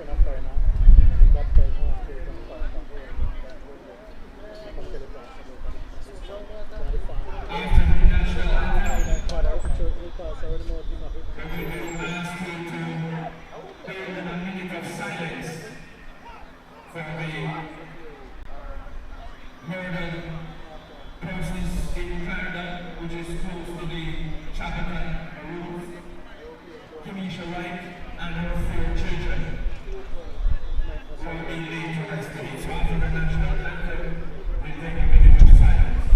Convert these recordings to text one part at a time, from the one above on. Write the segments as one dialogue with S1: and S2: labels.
S1: After the national anthem, we will ask you to hold a minute of silence for the murdered persons in Canada, which is close to the Chapel Ruth, Kamisha Wright, and her 4 children who are being laid to rest today. So after the national anthem, we'll take a minute of silence.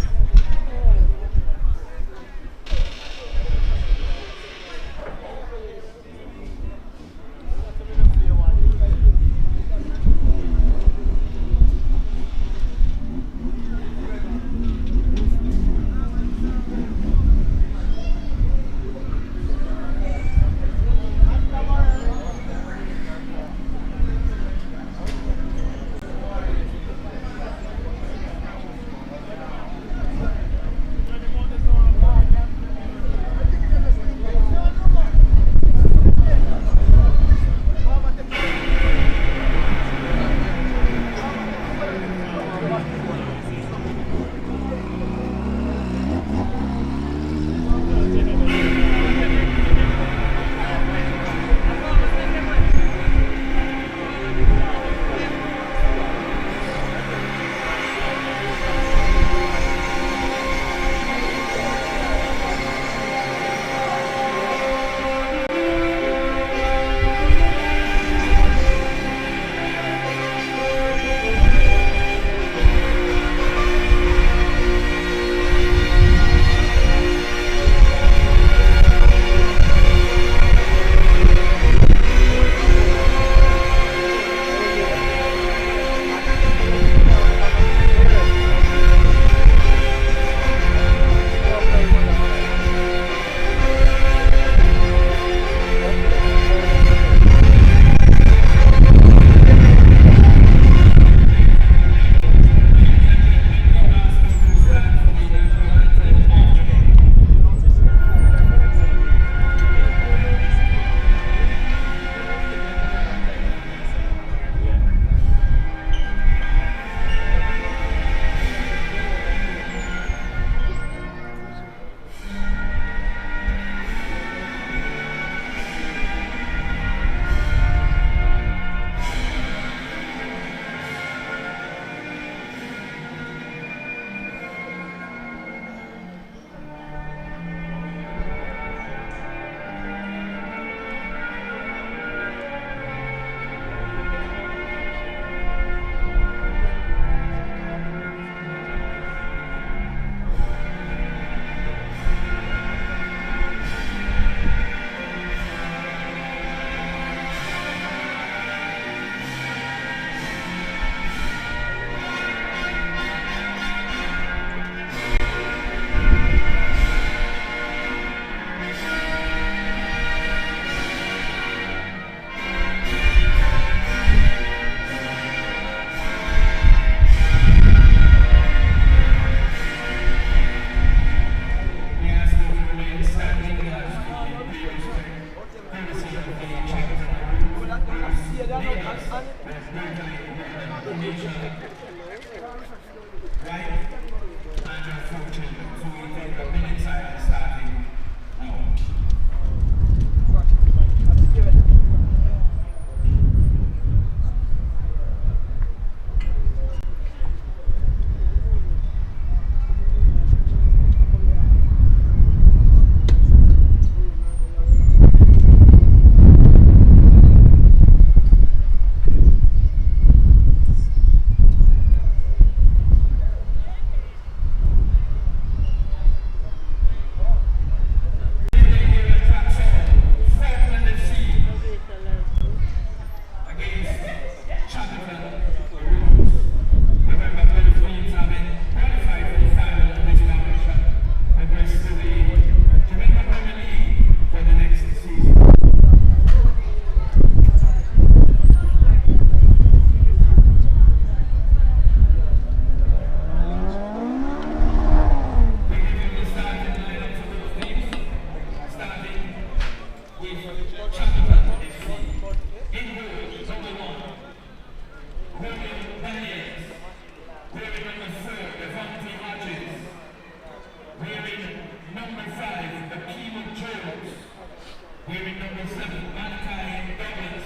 S1: Wearing number 7, Malachi Douglas.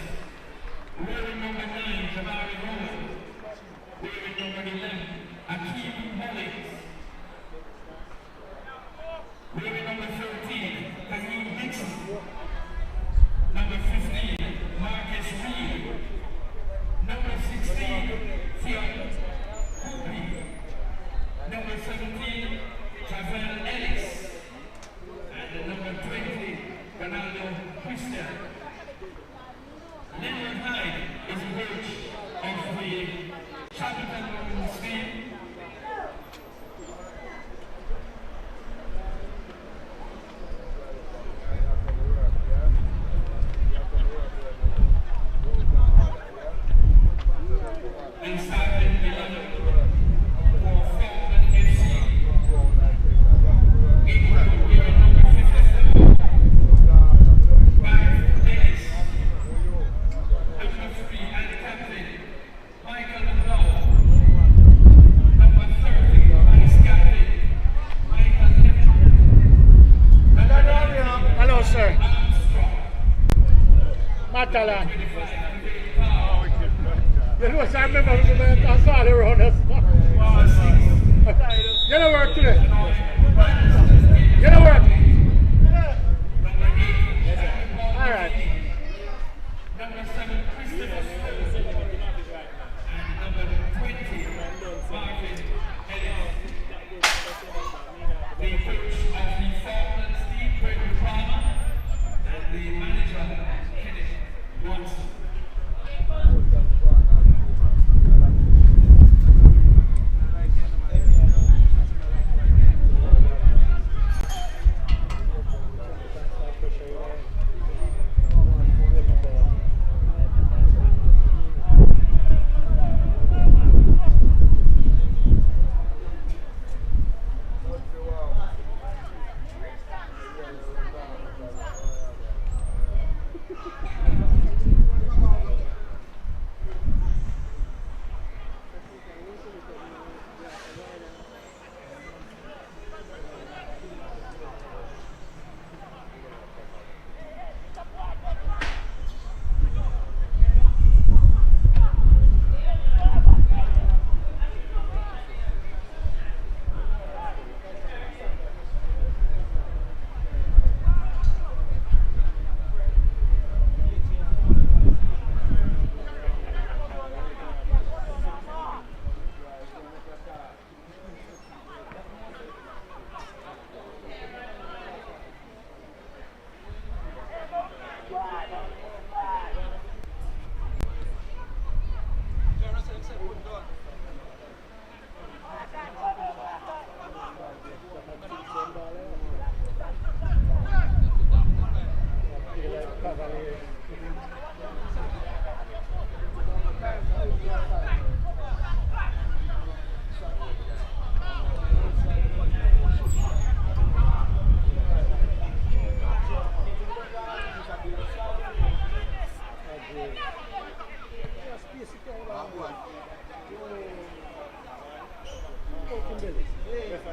S1: Wearing number 9, Jabari Rowan. Wearing number 11, Akeem Mullins. Wearing number 13, Kareem Dixon. Number 15, Marcus Reed. Number 16, Theon Hoopy. Number 17, Javel Ellis. And number 20, Ronaldo Christian. Leonard Hyde is coach of the Shackleton Women's team. And starting 11 for Falkland FC. Wearing number 57, Barry Dennis. Number 3 and captain, Michael McLeod. Number 30, vice captain, Michael Hepburn. Number 19,
S2: Hello, sir.
S1: Armstrong.
S2: Matalan.
S1: 25, Carl.
S2: You know, I remember I saw they were on us. You know work today. You know work. All right.
S1: Number 7, Christopher Snow. And number 20, Marvin Ellis. The coach of the Falklands team, Brendan Palmer, and the manager, Kenneth Watson.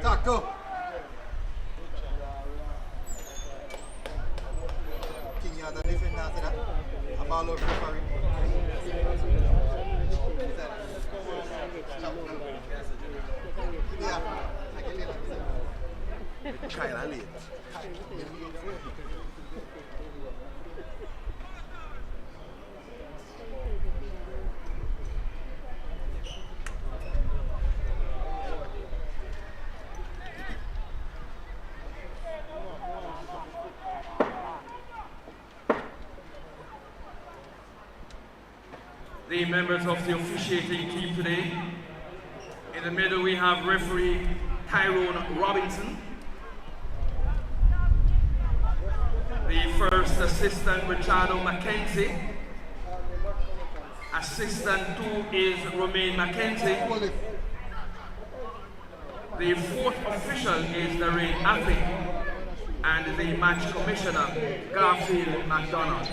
S3: Taco. King you had a defender after that. A ball over the referee. Yeah, I can leave it. Kyle late.
S1: The members of the officiating team today. In the middle we have referee Tyrone Robinson. The first assistant Richardo Mackenzie. Assistant 2 is Romaine Mackenzie. The fourth official is Lorraine Apping. And the match commissioner Garfield McDonald.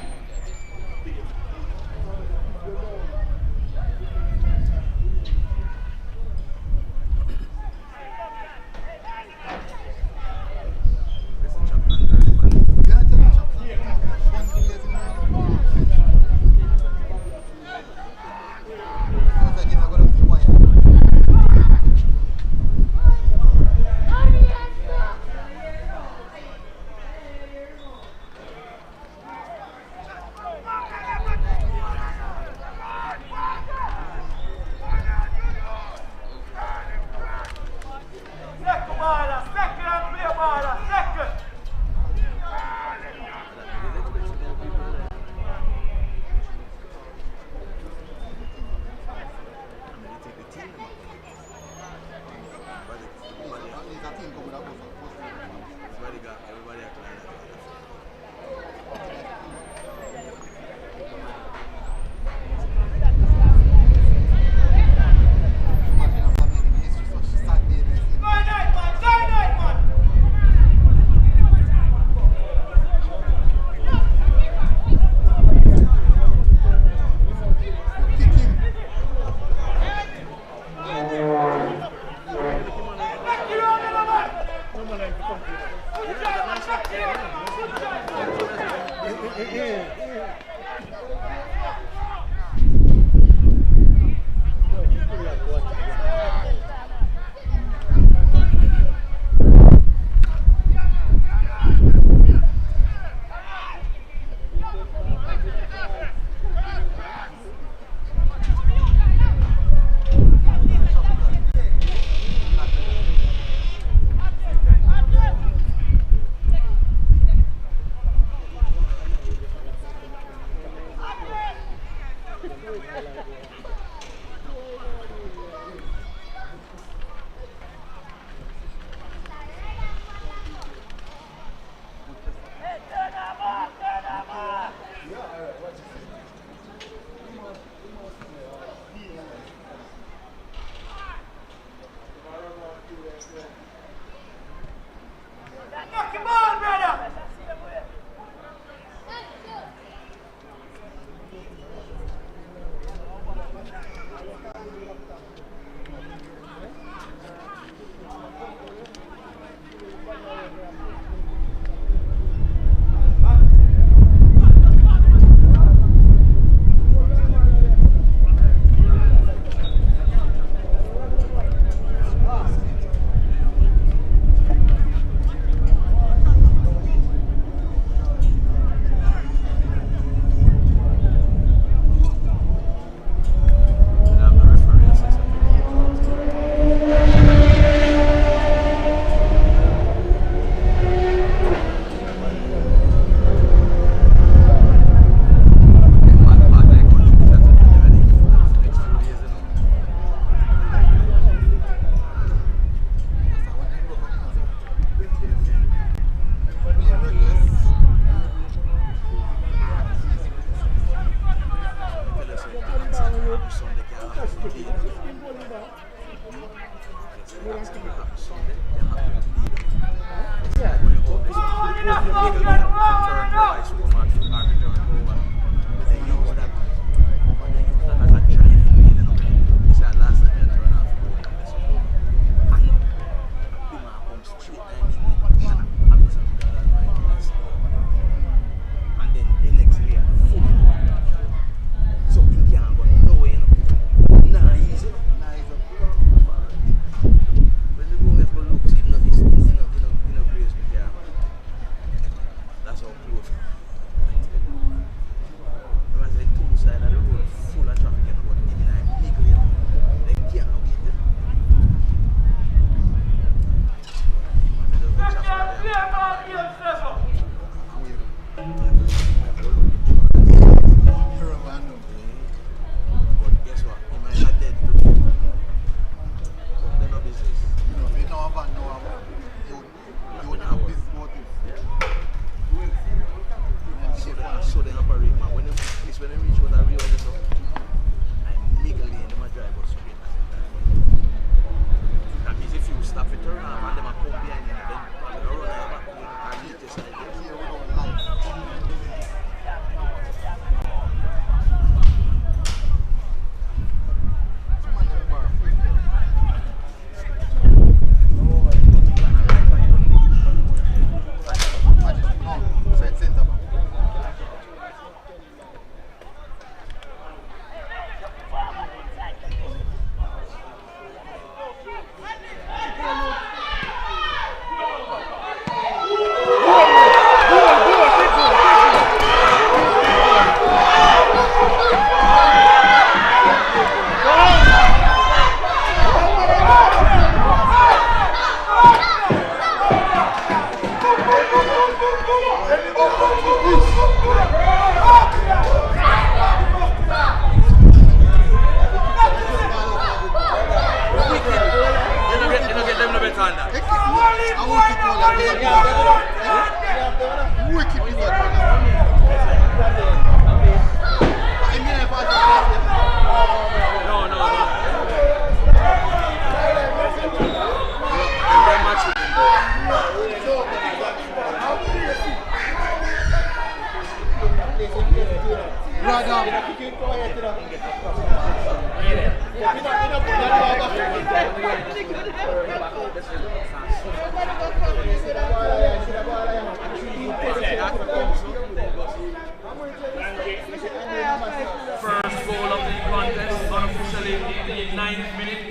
S1: First goal of the contest, unofficially in the 9th minute,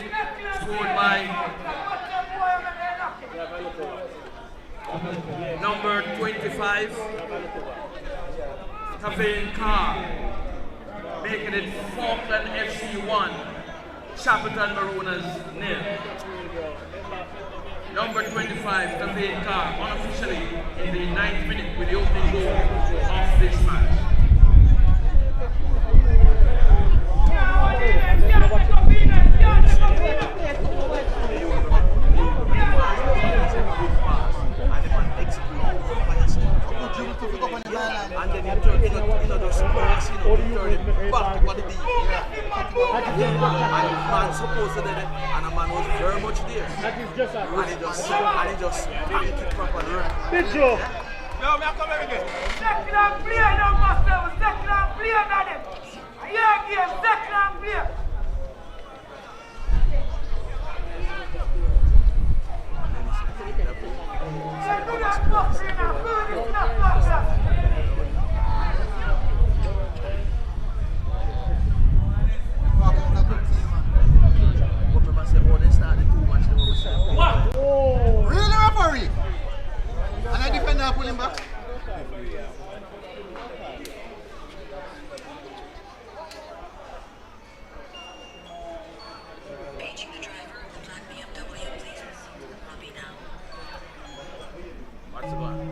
S1: scored by number 25, Tavane Carr, making it Falkland FC 1, Chapelton Marooners 0. Number 25, Tavane Carr, unofficially in the 9th minute with the opening goal of this match.
S3: And then you turn, just pass, turn it back over the deep. And man supposed to do it, and a man was very much there. And he just packed it properly.
S2: Picture.
S3: Yo, me come here again.
S4: Second and play, no master. Second and play, madam. Yeah, game. Second and play. Do that boxing now. Good is not boxer.
S1: What?
S3: Really, referee? And I defend now, pull him back.
S5: Paging the driver of the black BMW, please. Lobby now.
S1: What's going on?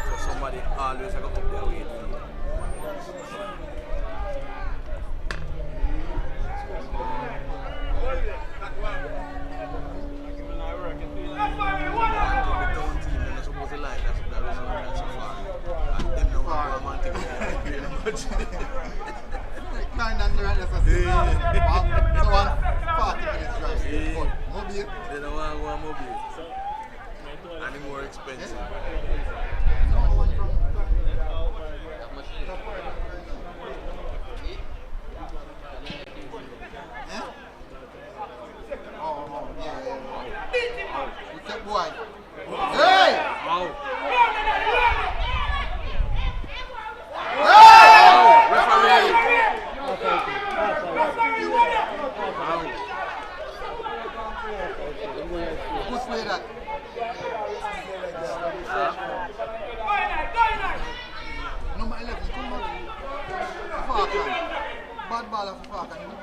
S3: So somebody always got up there waiting. They don't want to go on mobile. And more expensive. Boy. Hey!
S1: Out.
S3: Referee! Who played that? Number 11, come on. Falcon. Bad baller for Falcon. Number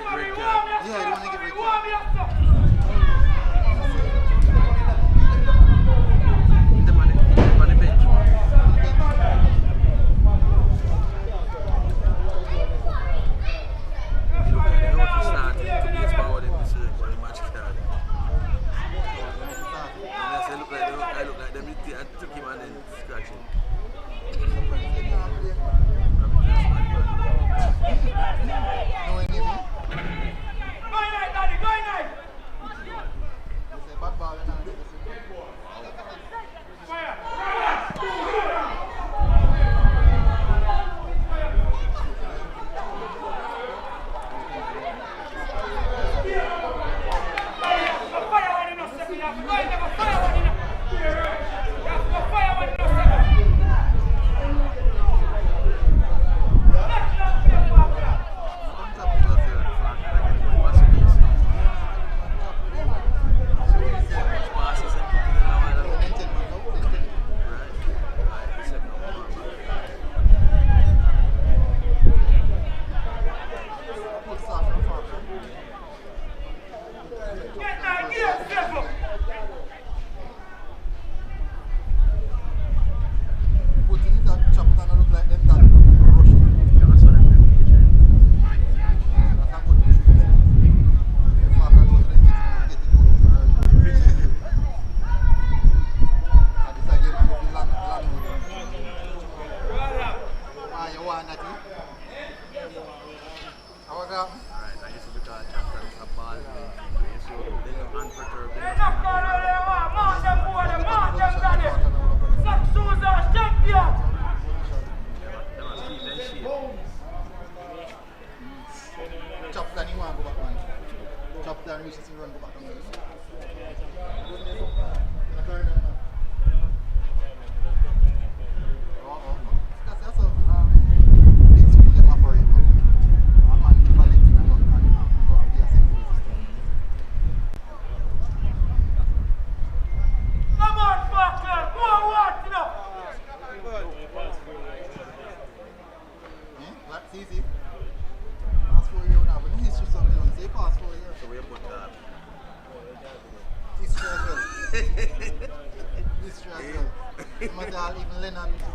S3: 11. Yeah, you want to get red card.
S1: On the bench.
S3: Took him and then scratch him. No,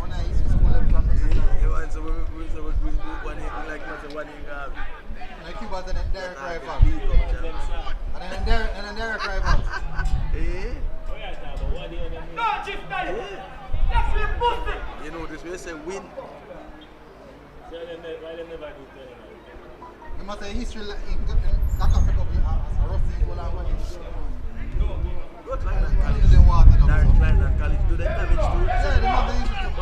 S2: on a easy school left from the
S3: You want to we do one in like not one in Gavi.
S2: like he was in Derek Rival.
S3: Beat up, champ.
S2: And then Derek Rival.
S3: Eh?
S4: No, Chief Daddy. That's me pussy.
S3: You know this way say win.
S2: You must say history like in South Africa be a rusty all our money.
S3: Go Kleinland
S2: Money
S3: College.
S2: in the water now.
S3: Darren Kleinland College. Do they damage too?
S2: Yeah, they have the history too.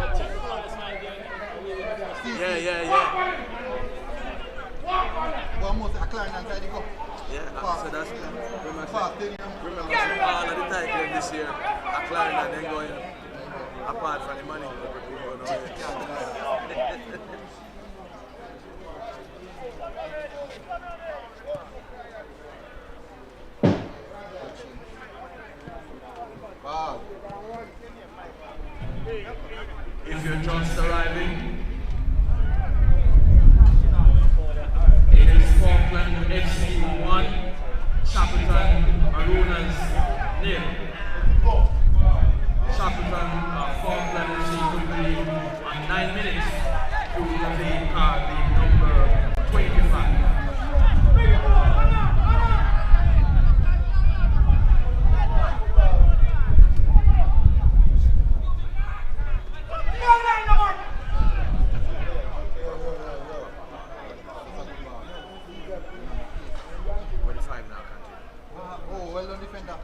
S3: Yeah.
S2: But almost a client inside the go.
S3: Yeah,
S2: Fast.
S3: so that's
S2: Fast,
S3: remember see all of the title this year. A Kleinland then going apart from the money.
S2: Wow.
S1: If you're just arriving, it is Falkland FC 1, Shackleton Arunas 0. Shackleton Falkland FC could be on 9 minutes through the lead card, the number 25.
S2: Oh, well done defender.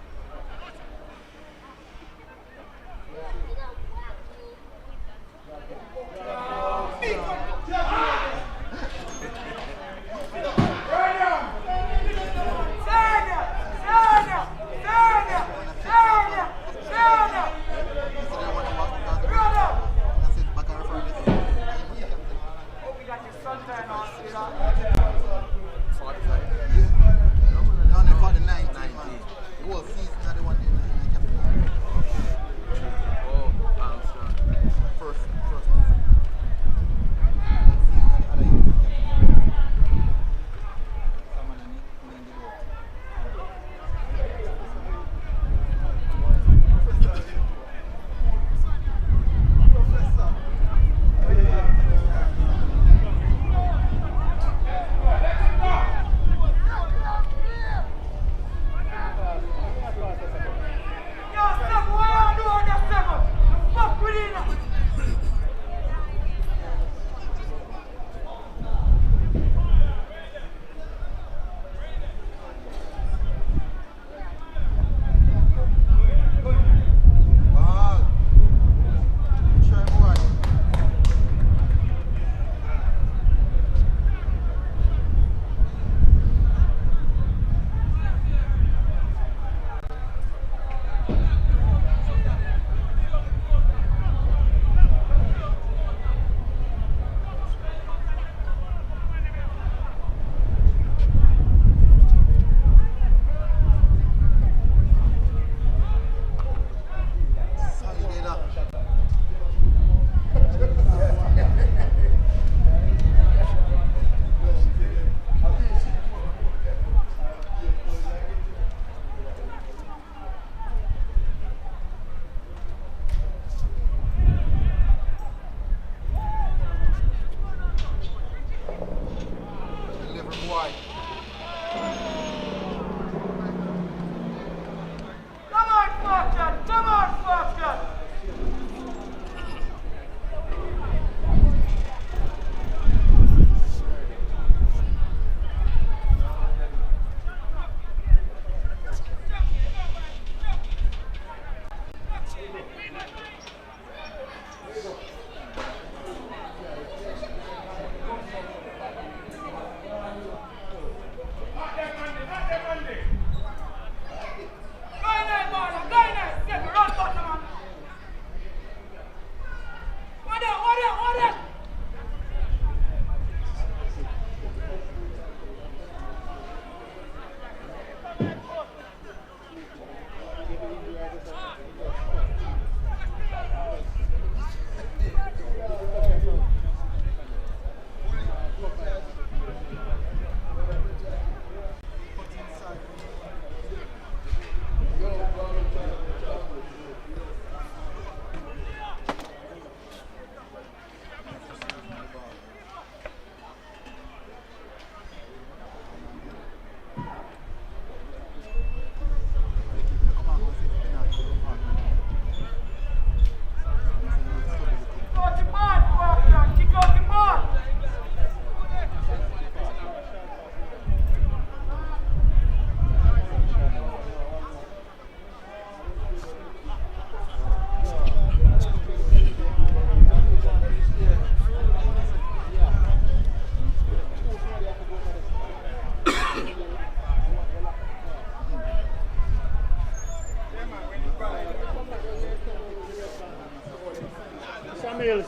S2: Samuels.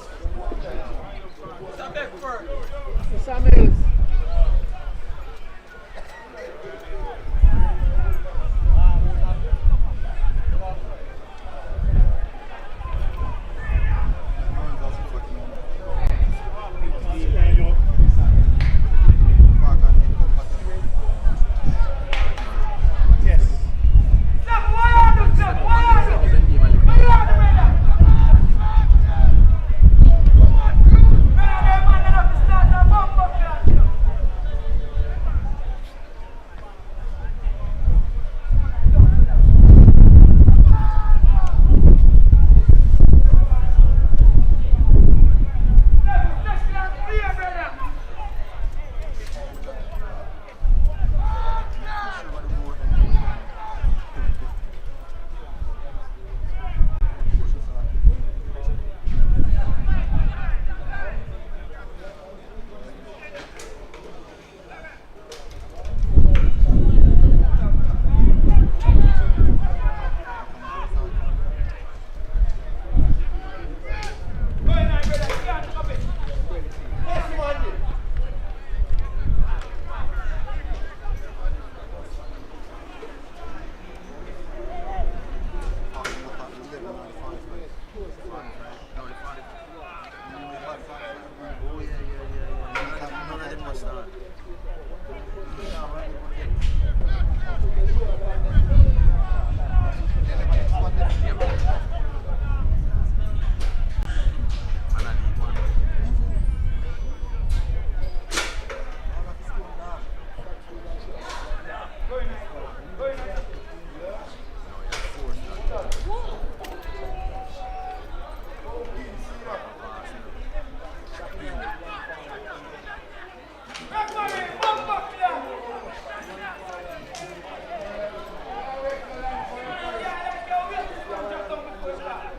S3: Beckford.
S2: Samuels. Yes.
S4: Step, why are you, step? Why are you? Why are you, brother? Brother, them man, they have to start a bumper class, you know. Step, step, clear, brother. Go in there, brother. You can't stop it. Yes, you want it.
S3: Oh, yeah. None of them must start. Man, I need one.
S4: Go in there. Go in there. Referee, bumper class. Yeah, let's go. Wait, this one just come before it starts.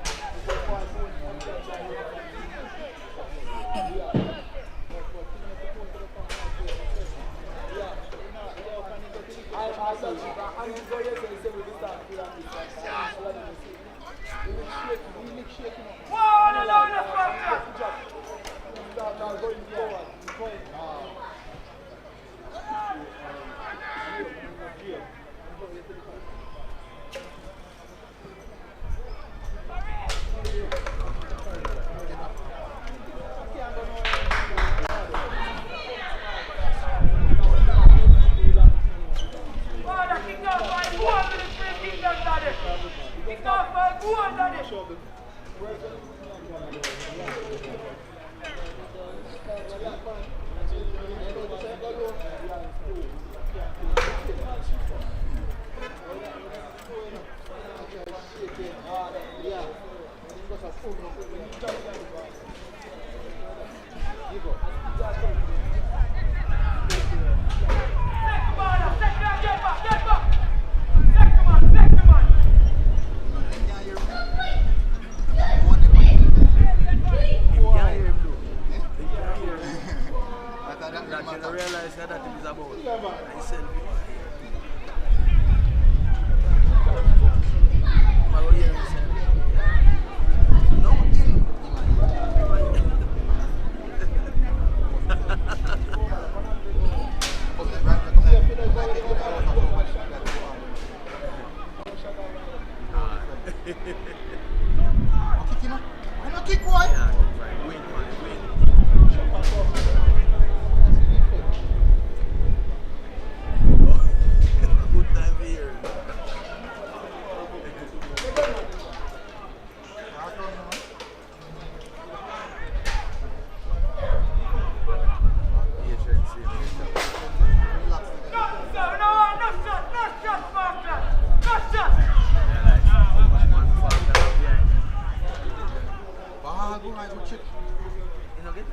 S4: Whoa, no, no, no, bumper. Oh, the kick off by 2 minutes free kick down there. Kick off by 200. Second man, get back. Second man.
S3: I realize that it is about. I said,
S6: Kick boy.
S3: win. Good time for here. You know, get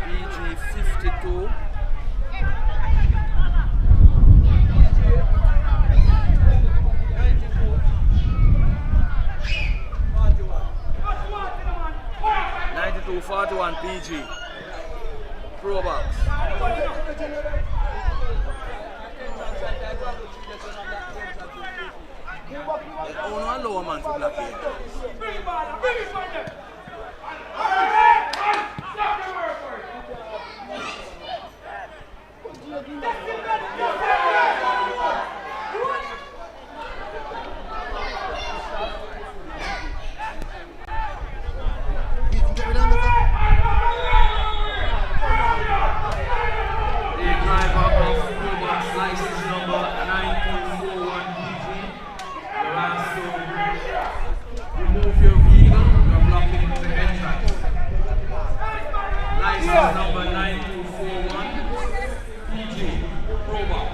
S3: PG 52. PG. Pro box. Oh no, I lower man for black here.
S4: Bring it back, bring it back.
S1: Number 9241, PG, Pro Box.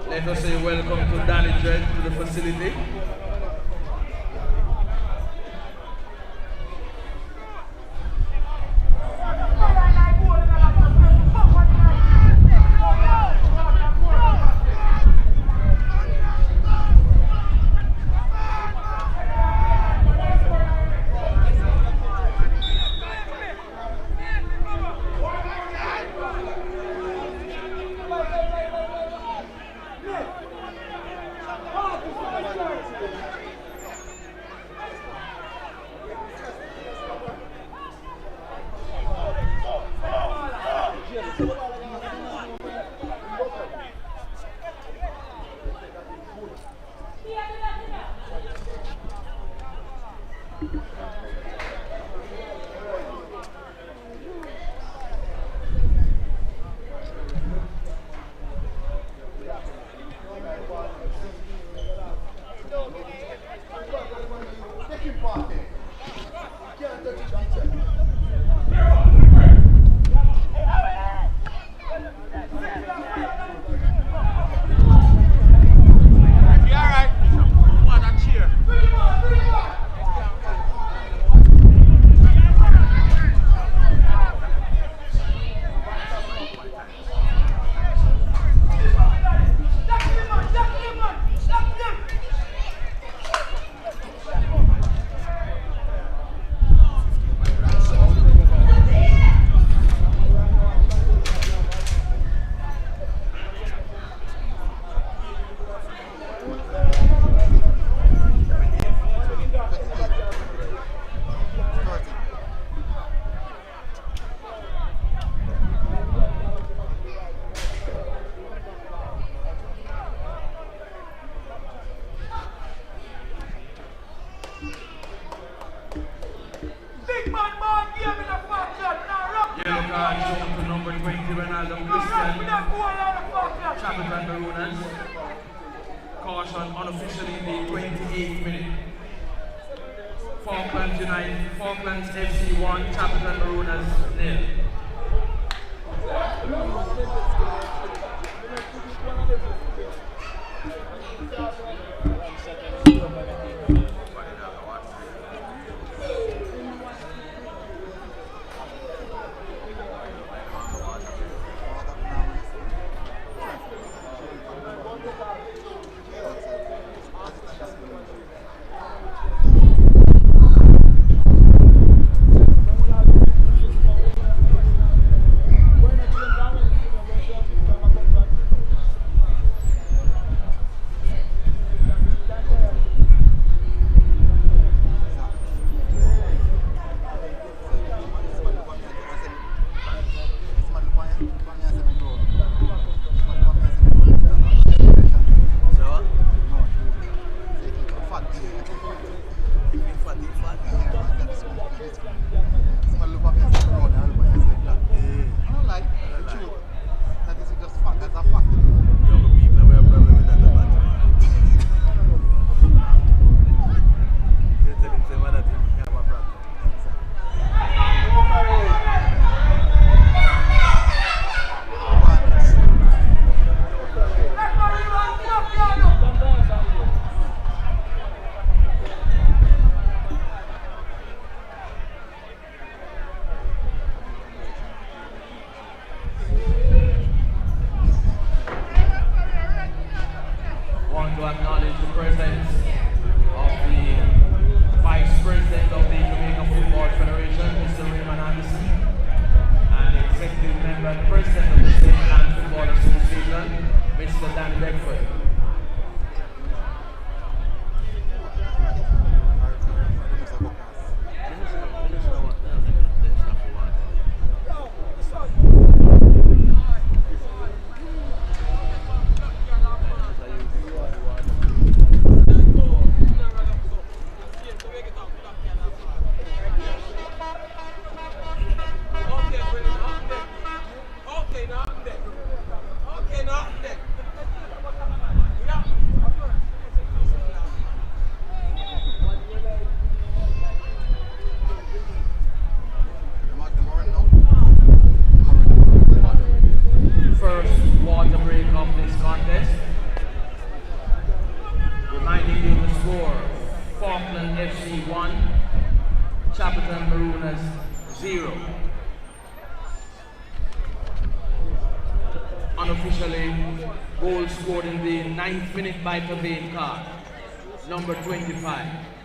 S1: Let us say welcome to Danny Dread to the facility. Caution unofficially the 28th minute. Falklands United, Falklands FC 1, Chapel Marooners 0. officially goal scored in the 9th minute by Pavane Carr, number 25.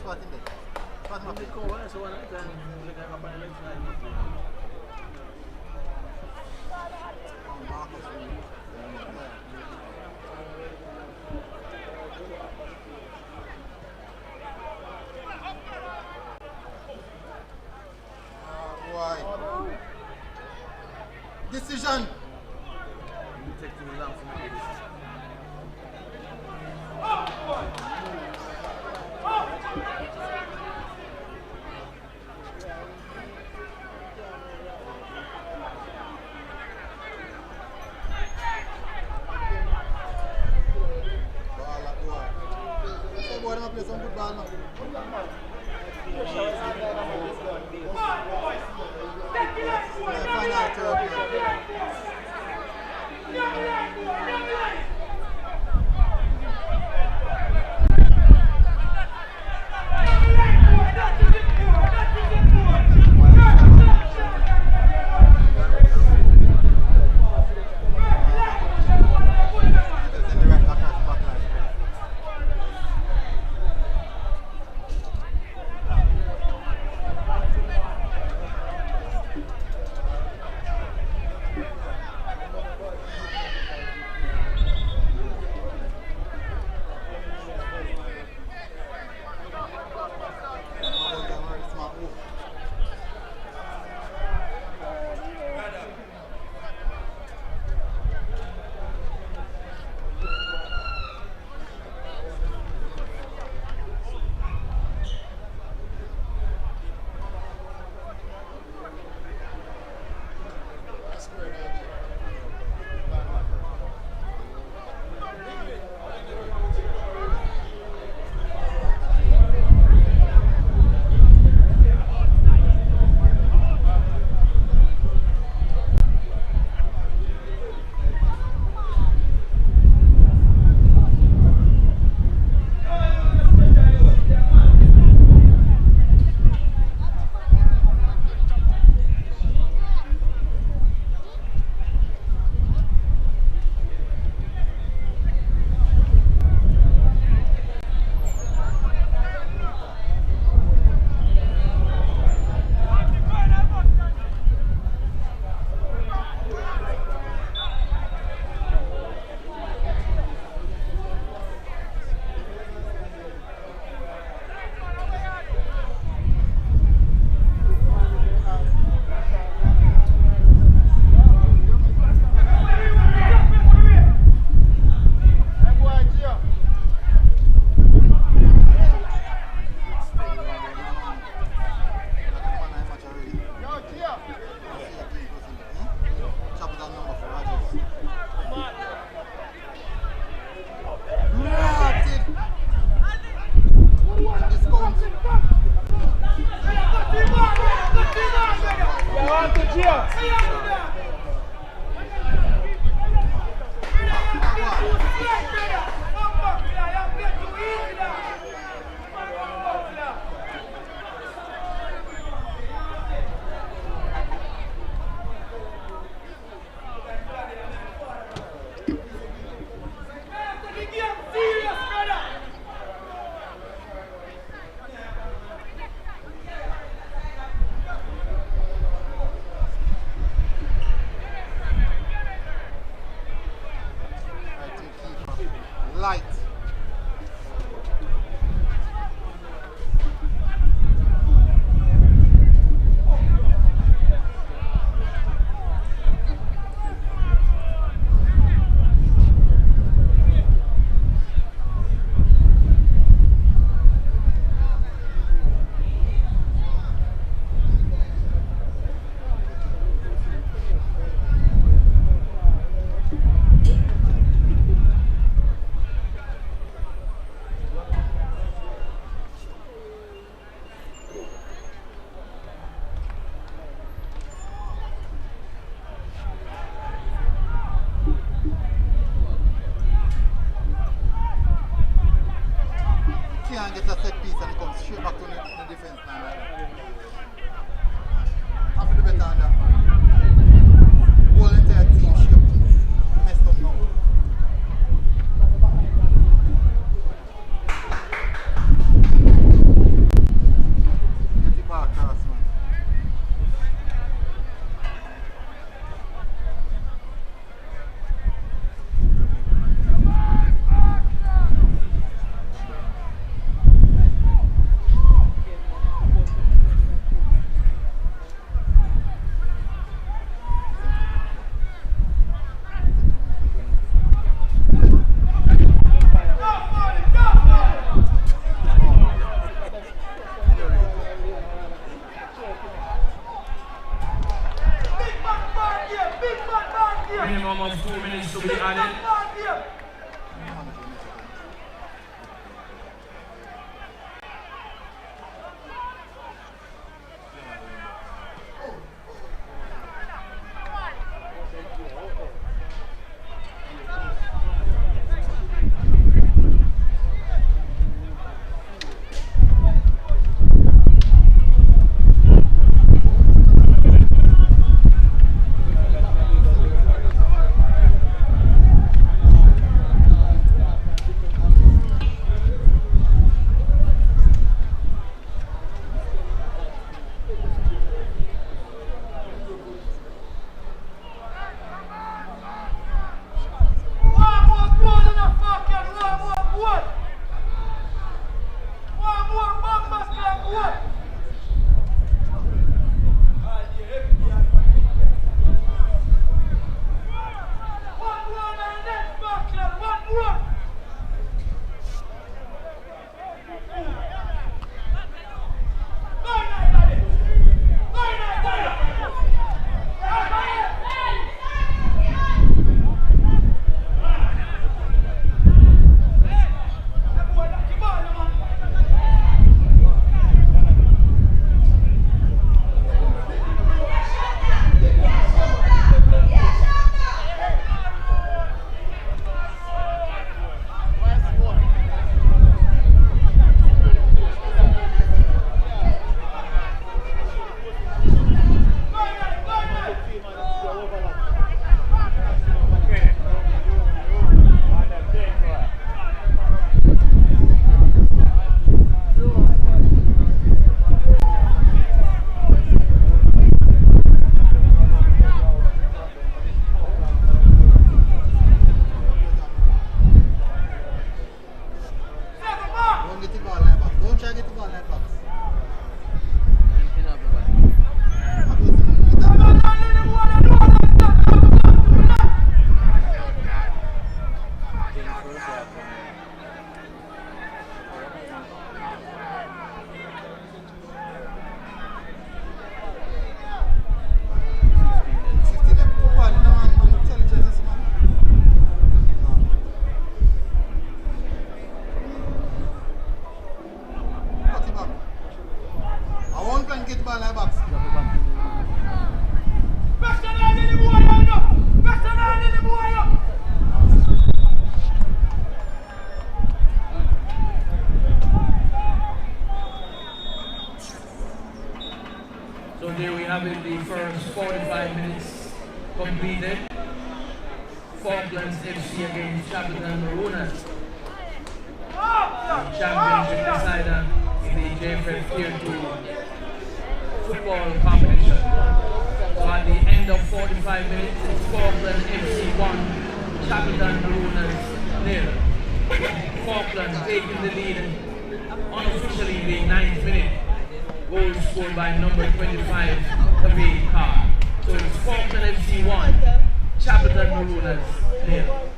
S2: spot in there? Spot him up.
S3: So one time, we can have an election.
S2: Marcus. Boy. Decision.
S3: You take too long for me to do this.
S2: Play some good ball now. Light. Can't get a set piece and it comes straight back to the defense line. Right? Have to do better on that. Whole entire team shape messed up now. I get the ball in that box.
S3: In of the back.
S2: I go to the
S4: Come on, now, leave the ball alone.
S3: In the first half.
S2: Get the ball in that box.
S3: Drop it back.
S4: Best of all, leave the ball alone. Best of all, leave the ball alone.
S1: So there we have it, the first 45 minutes completed. Falklands FC against Shackleton Marooners. Championship decider in the JFF Tier 2 football competition. So at the end of 45 minutes, it's Falkland FC 1, Shackleton Marooners 0. Falkland taking the lead unofficially in the 9th minute. Goal scored by number 25, David Carr. So it's Falkland FC 1, Shackleton Marooners 0.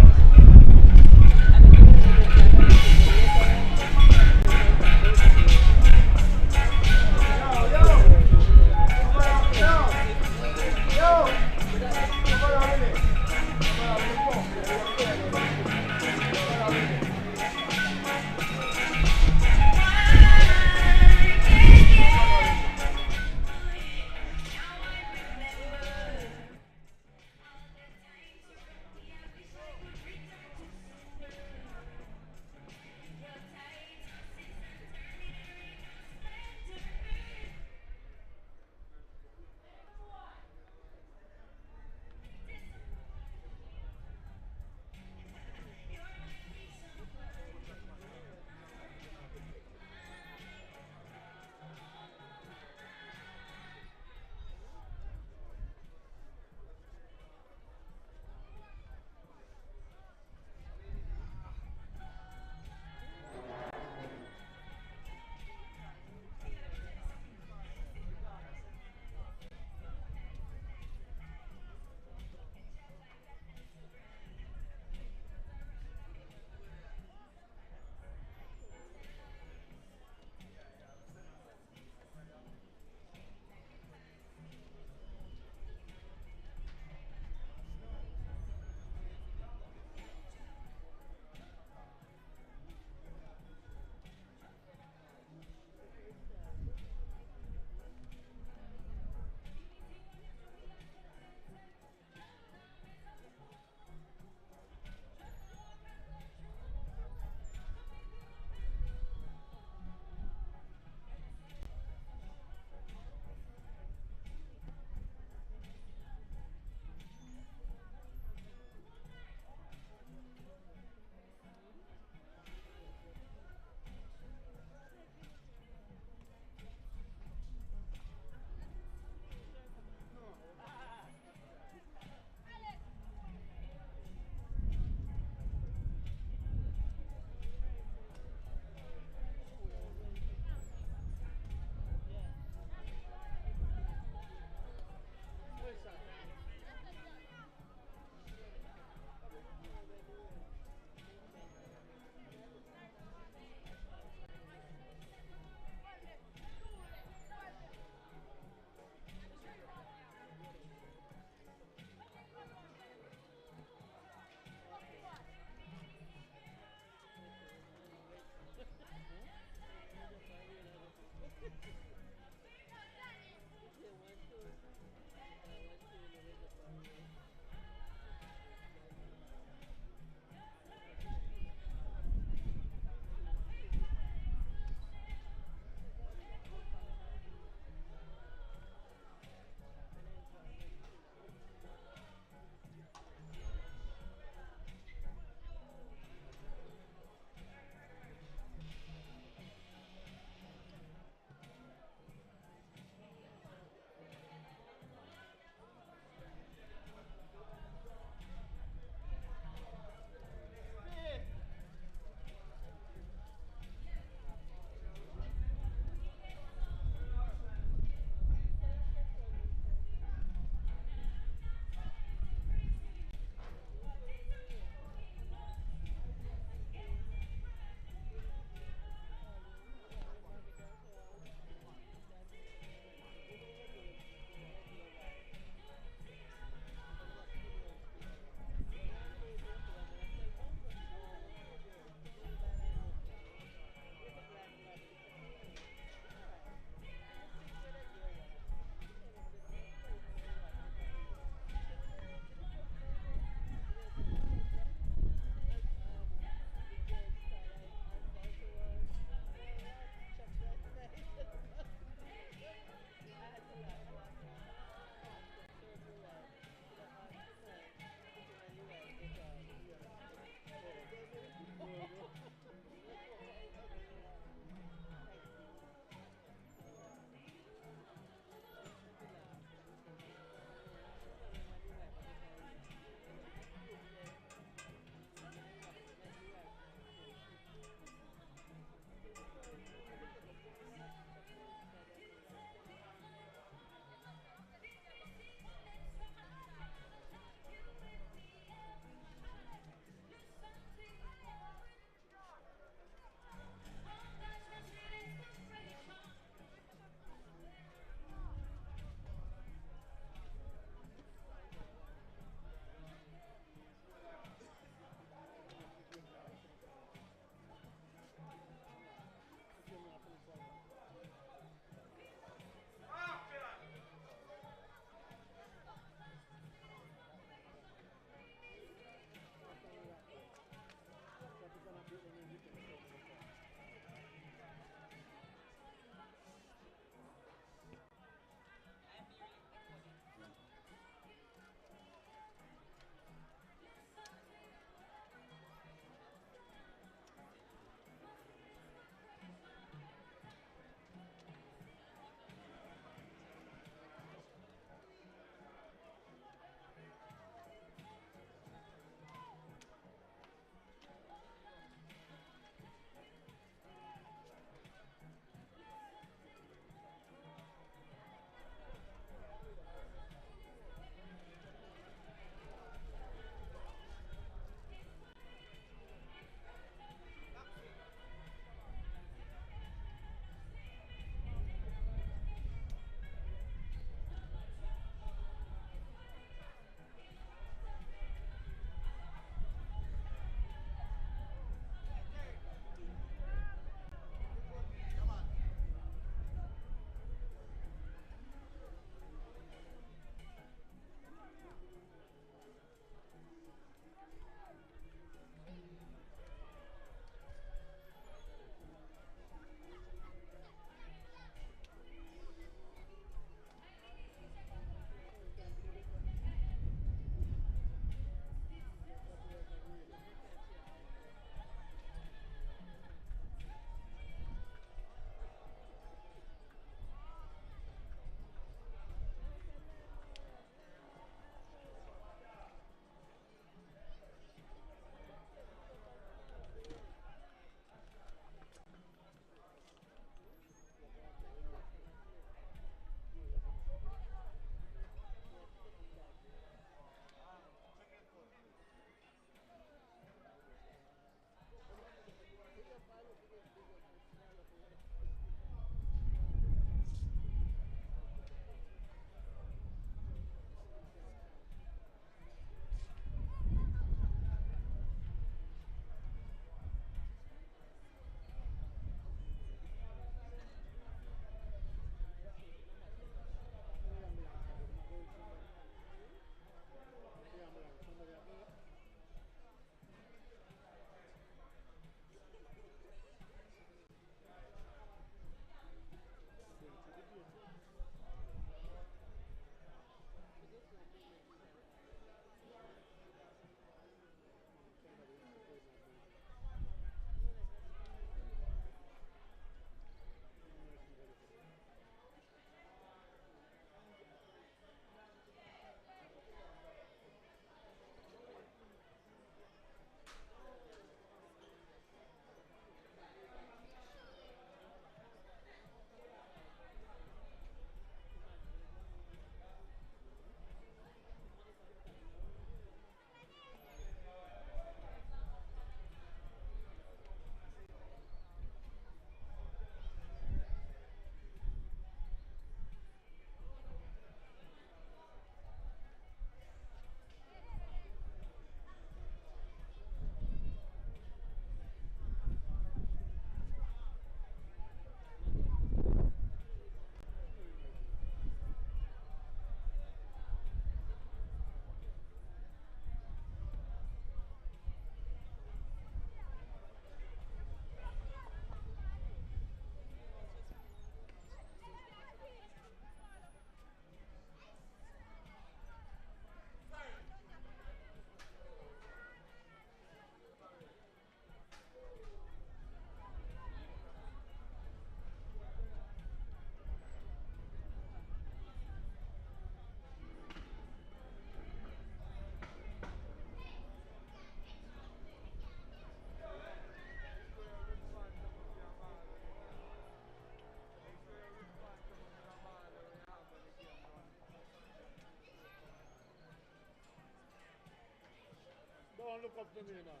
S6: Don't look up to me, man.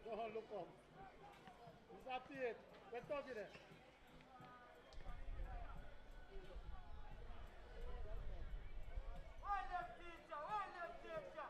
S6: Don't look up. It's up to it. Let's talk it.
S4: One left teacher, one left teacher.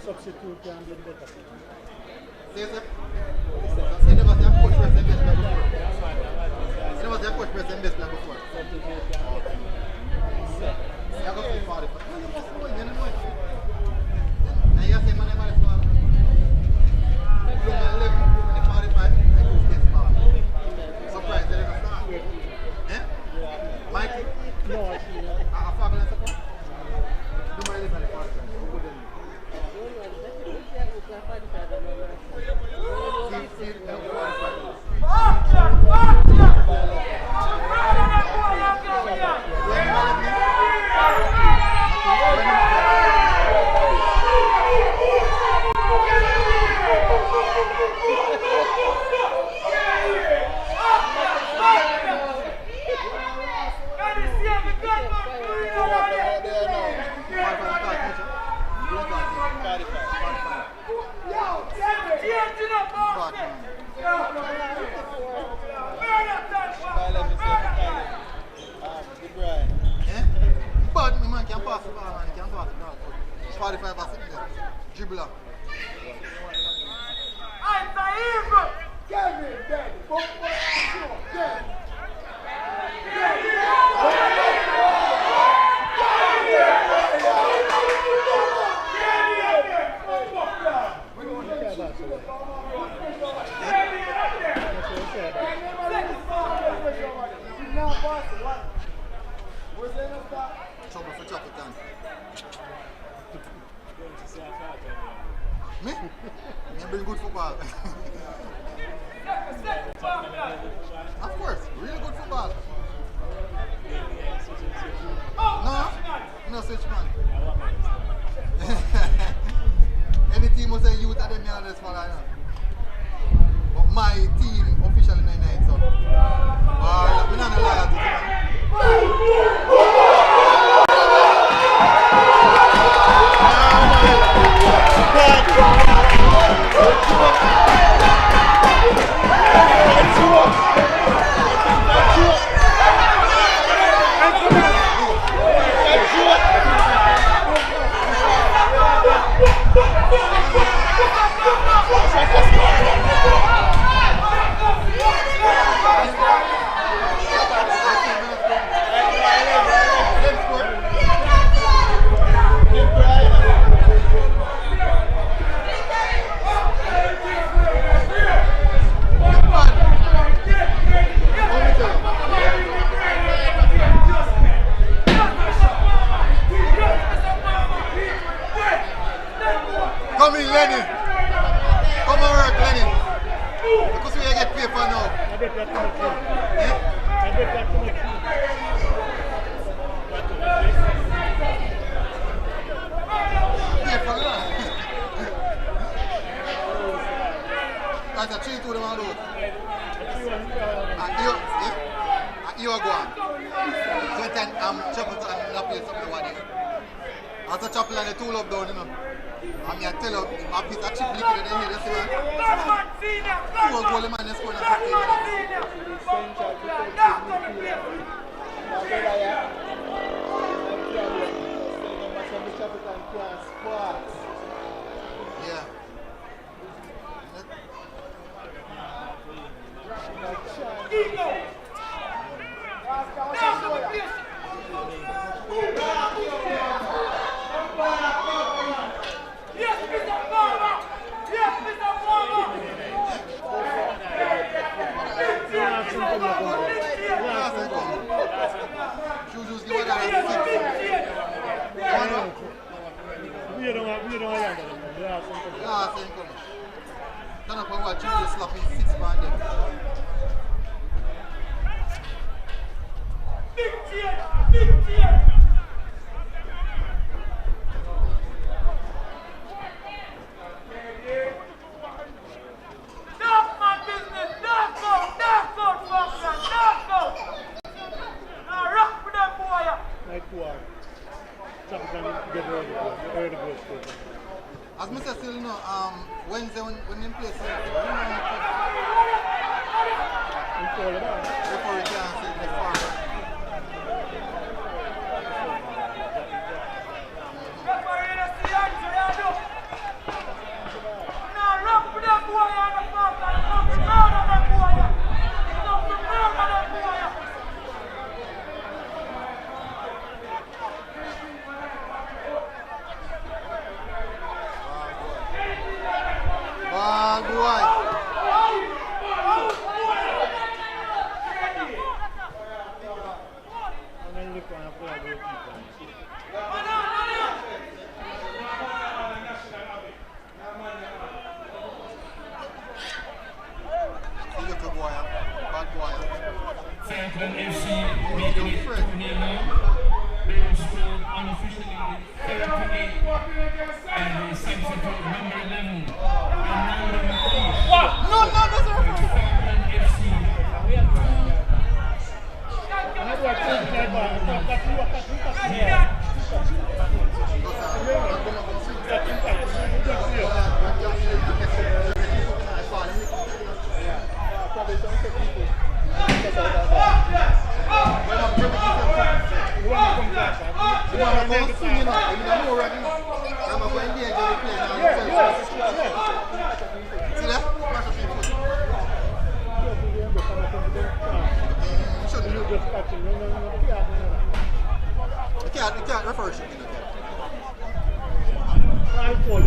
S6: Substitute can be better.
S2: There's a never see a coach press best player before. Never see a coach press best player before. You have to see 45. man can pass the ball, man. He can pass the ball. 45 or 60. Dribbler.
S4: It's a evil.
S6: Kevin, dead. Kevin.
S2: Trouble for Chappleton. Me? Me bring good football. Of course, really good football. No switch man. Any team will say youth at them here this for I know. But my team officially 99 so. We're not a liar to them. Come in, Lenny. Come and work, Lenny. Because we get paid for now.
S6: I bet that's too much.
S2: Eh?
S6: I bet that's too much.
S2: Pay for now. That's a 3-2 them on road. You are going. Clinton, Chappleton, and not play something one day. As a Chapel and the two love down, you know. I mean, I tell you, a piece of chip liquid in the head, you see, man. Two goal, the man is scoring at 15 Yeah.
S4: Yes, Mr. Farmer! Yes, Mr. Farmer!
S2: Juju's give one another 6.
S6: We don't have
S2: Last thing coming. Turn up and watch Juju slapping 6 man there.
S4: Big cheer! Big cheer! Dark man business! Dark out! Function! Dark out! Now rock with them boy!
S6: Night 2 hours. Chappleton get early the goal score.
S2: As Mr. Still know, Wednesday when they play Celtic, referee can't see the farm.
S4: Referee in the series, what you do? Now rock with them boy on the function! Come to murder them boy! Come to murder them boy!
S2: Ball boy.
S6: And then look on a player goalkeeper.
S2: Little boy, bad boy.
S1: Franklin FC making it 2-0 now. They will score unofficially with 38 and they substitute number 11 Fernando Martinez.
S2: No, that's a referee.
S1: Franklin FC.
S2: Come more swing, you know. I mean, I'm more running. I'm going to engage with the play now. See that? Mash up your foot. Shouldn't
S6: You
S2: do.
S6: just catching.
S2: You can't refer shooting again.
S6: Try for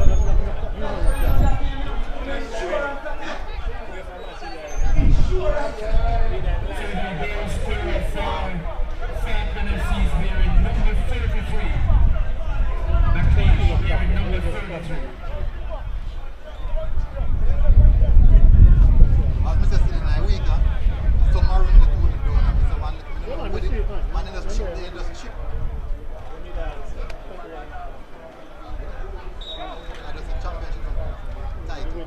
S2: As Mr. Still in my week, some are running the two in the door, and Mr. One little with it, and then just chip, they just chip. I just a championship title.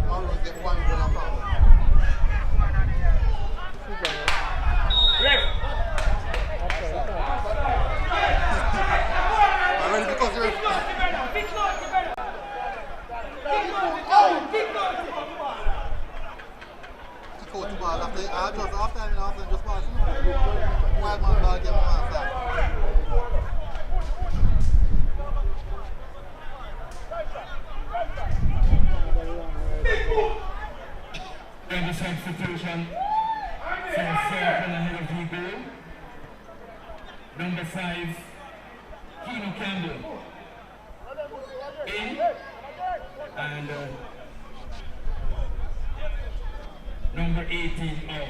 S2: Maroons get one goal and power. Already because you're kick out the ball after just half time and after just pass. Wild man ball game on side.
S1: And the substitution for Falcon ahead of the goal. Number 5, Keno Campbell. In. And number 18 out.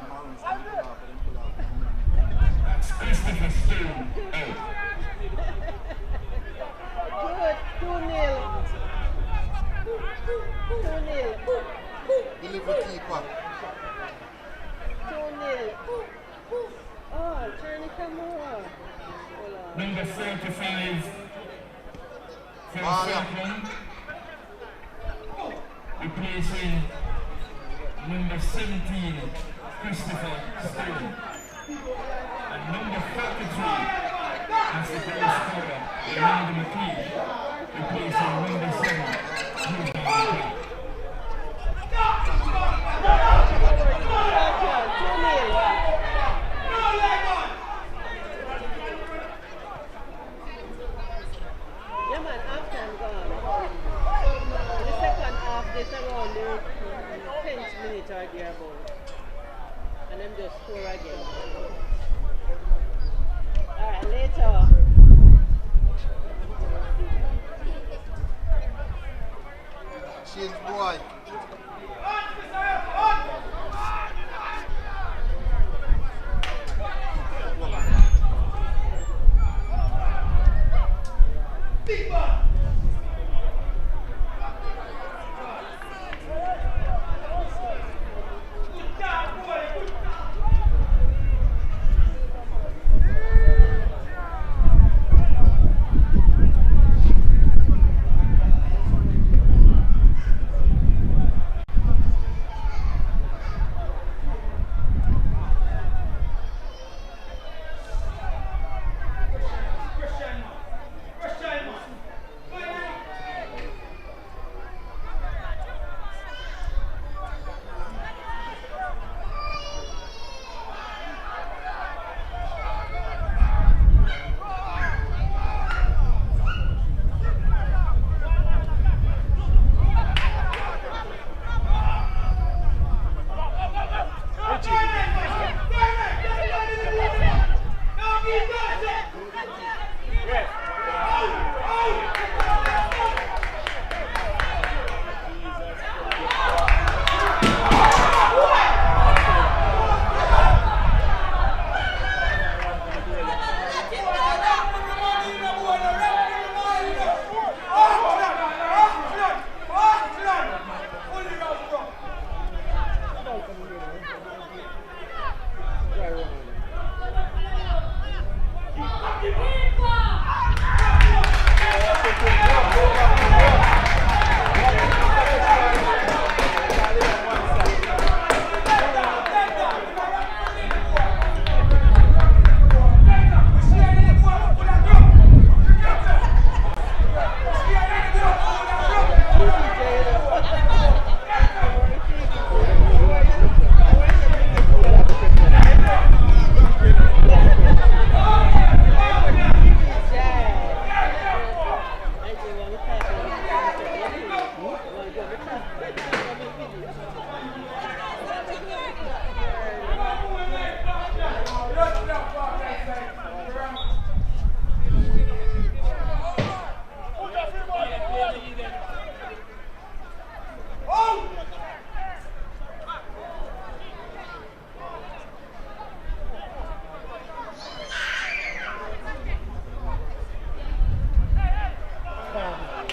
S2: Maroons can pull off, but then pull off.
S1: That's Christopher Stone out.
S7: Good, 2-0. 2-0.
S2: Delivery keeper.
S7: 2-0. Oh, Johnny Kamura. Hold on.
S1: Number 45 for
S2: Ah, yeah.
S1: Falcon. Replacing number 17, Christopher Stone. And number 43 as the goal scorer, Randy McLean, replacing number 7, Jude Van
S7: Yeah, man, half time gone. In the second half, this around the 10th minute or thereabout. And then just score again. Alright, later.
S2: She's boy.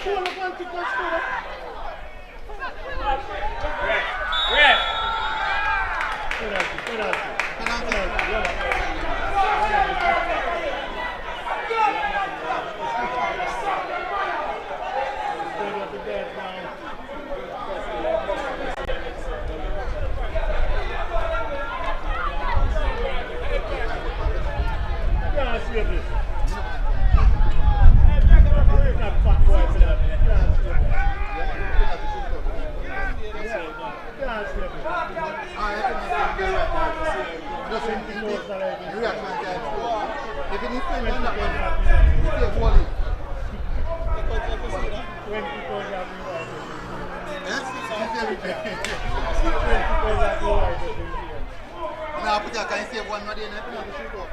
S6: Pull up one kick and score.
S4: Ref.
S6: Penalty.
S2: Now, put can you save one more day and penalty shoot up?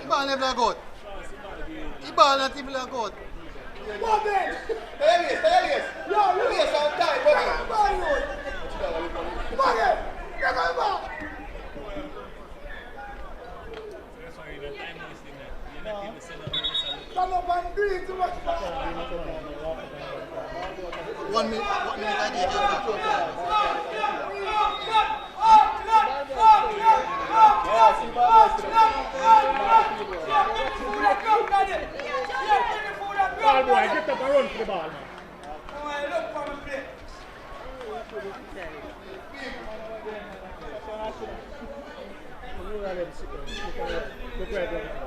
S2: Ibal never got. Ibal not even got.
S8: Elias. Yo, Elias on time,
S2: One minute I did
S6: Ball boy, get up and run for the ball, man. Look where they're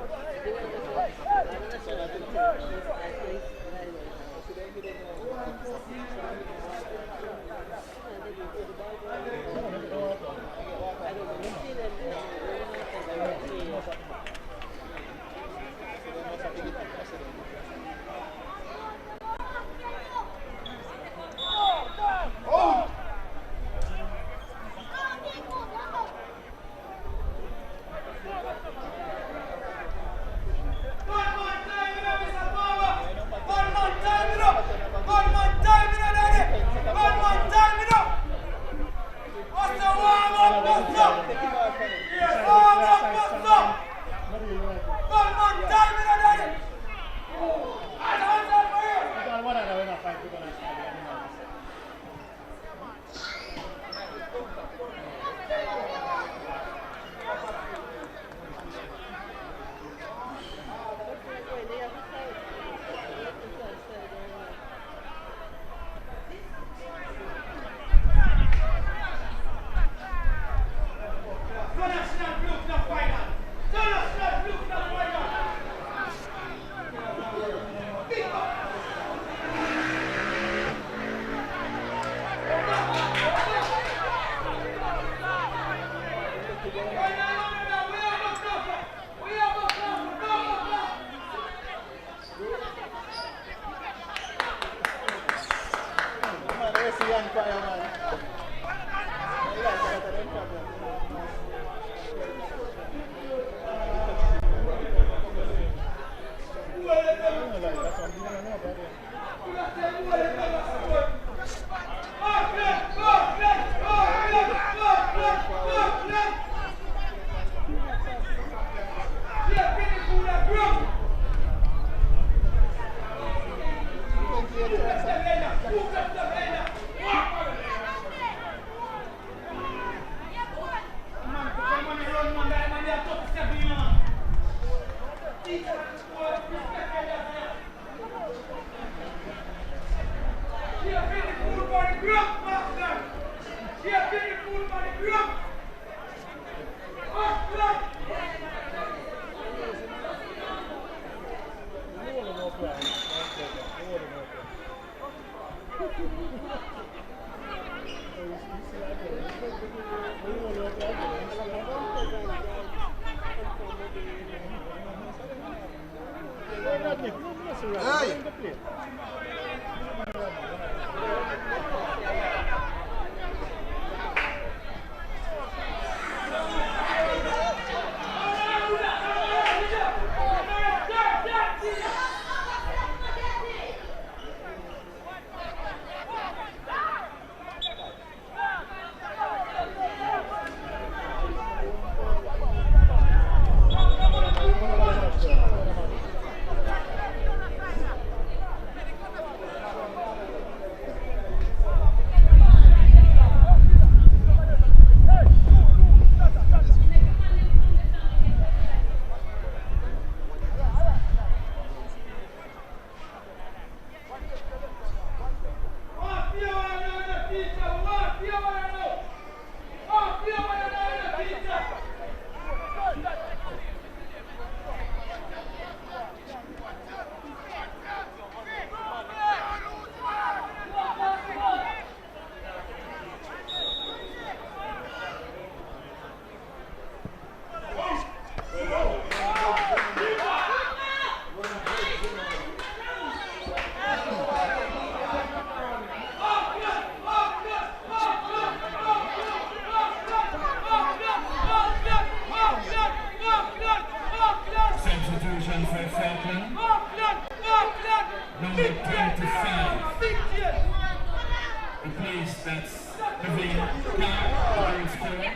S1: That's Naveen Khan, the scorer.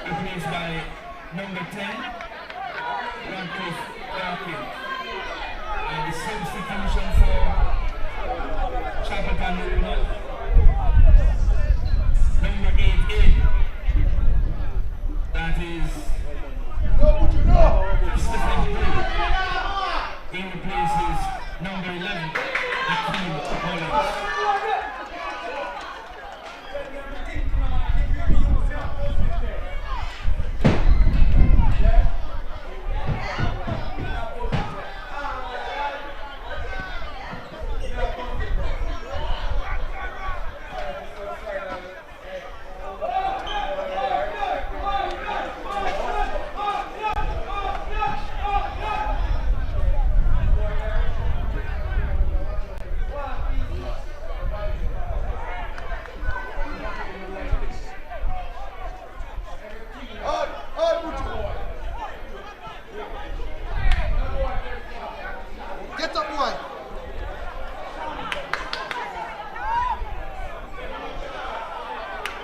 S1: Replaced by number 10, Radcliffe Darkin. And the substitution for Chapatan Luna, number 8 in. That is Stephen Blue. He replaces number 11, Akeem Collins.
S2: Get up, boy.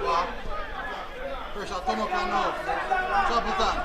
S2: Wow. First shot, turn up and now. Drop it down.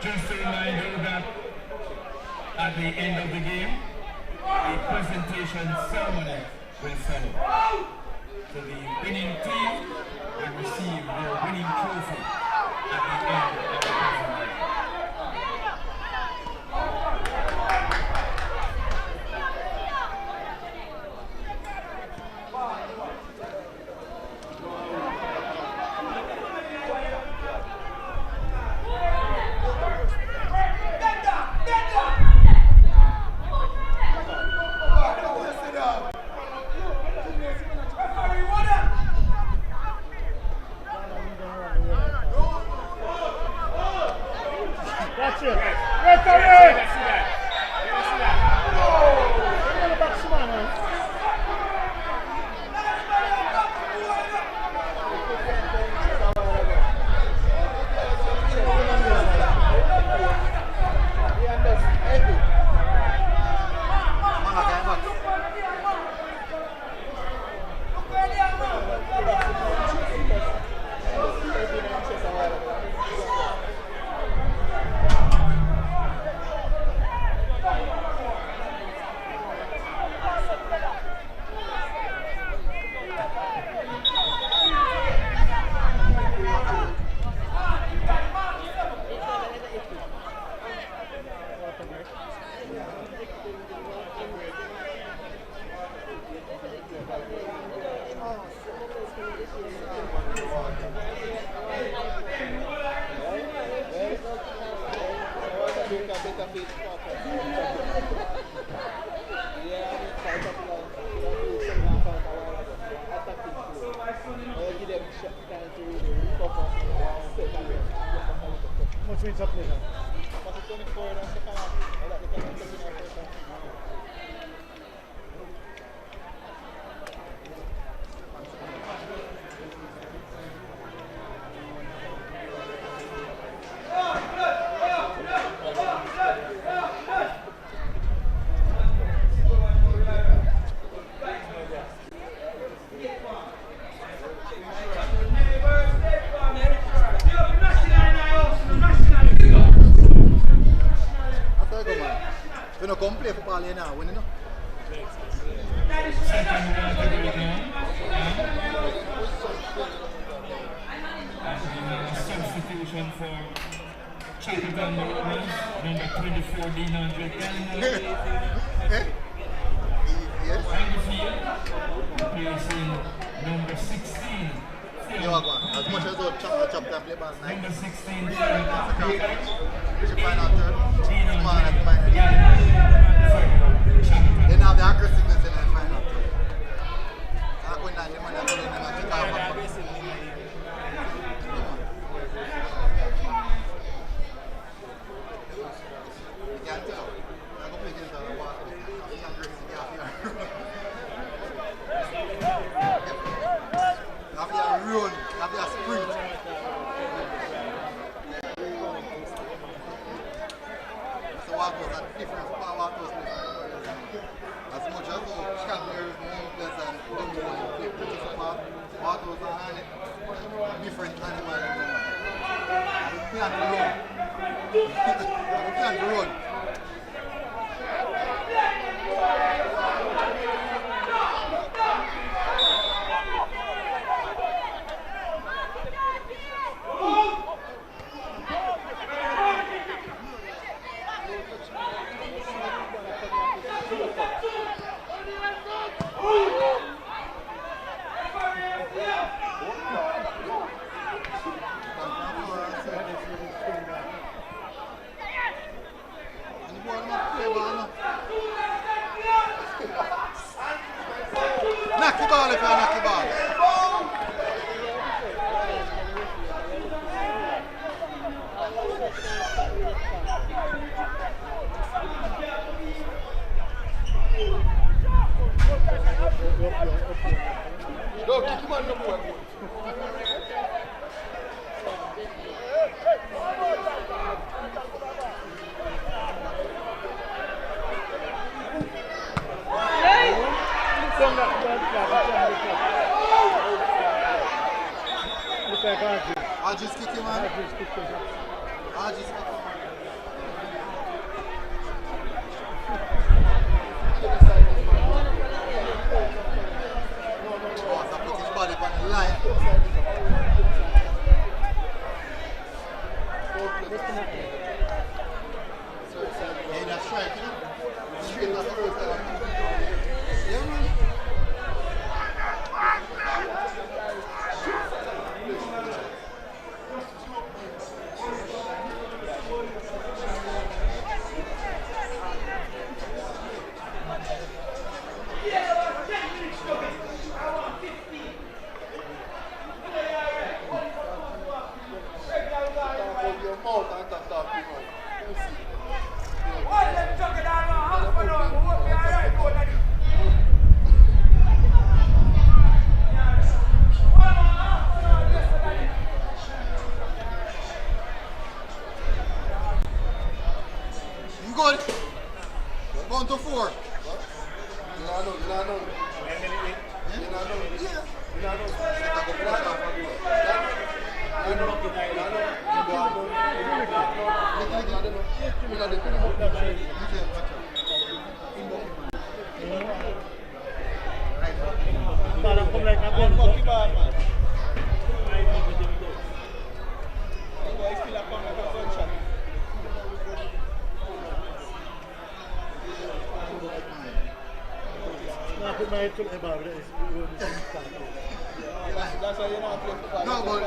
S2: Just a reminder that at the end of the game, a presentation ceremony will follow. So the winning team will receive their winning trophy at the end of the presentation.
S6: That's it. Referee! Oh, batsman, man. Much means up there.
S2: You know, come play football here now, when you know.
S1: Second water break now. And we have a substitution for Chapeltown Rovers, number 24, D900 Canada.
S2: Yes.
S1: On the field, replacing number 16.
S2: You are going. As much as those chop and play ball night.
S1: Number 16,
S2: You should find out third. Come on, that's mine. They now have the aggressiveness in the final third. I'm going down the man and telling them to kick off. You can't tell. I'm going to play against the water. He's aggressive. You have to run. You have to sprint. So Watos are different from Watos. As much as the Cavaliers, Memphis and Dumbo play pretty super, Watos are different animals. We can't run. We can't run. Knock the ball if you knock the ball.
S8: Go, kick him on the board.
S6: Look like Archie.
S2: I'll just kick him, man.
S6: Archie's kicked him.
S2: I'll just kick him. Oh, so put his body on the line. Yeah, that's right, you know? Straight off the first time. Yeah, man.
S8: Your mouth and talk to people.
S4: Why them chugging down now? Half an hour, we won't be alright, go daddy.
S2: You good? 1 to 4.
S8: You know.
S2: Yeah.
S6: Parang kung like ako. Nakapit na ito ang iba.
S8: That's why you know play football.
S2: No, but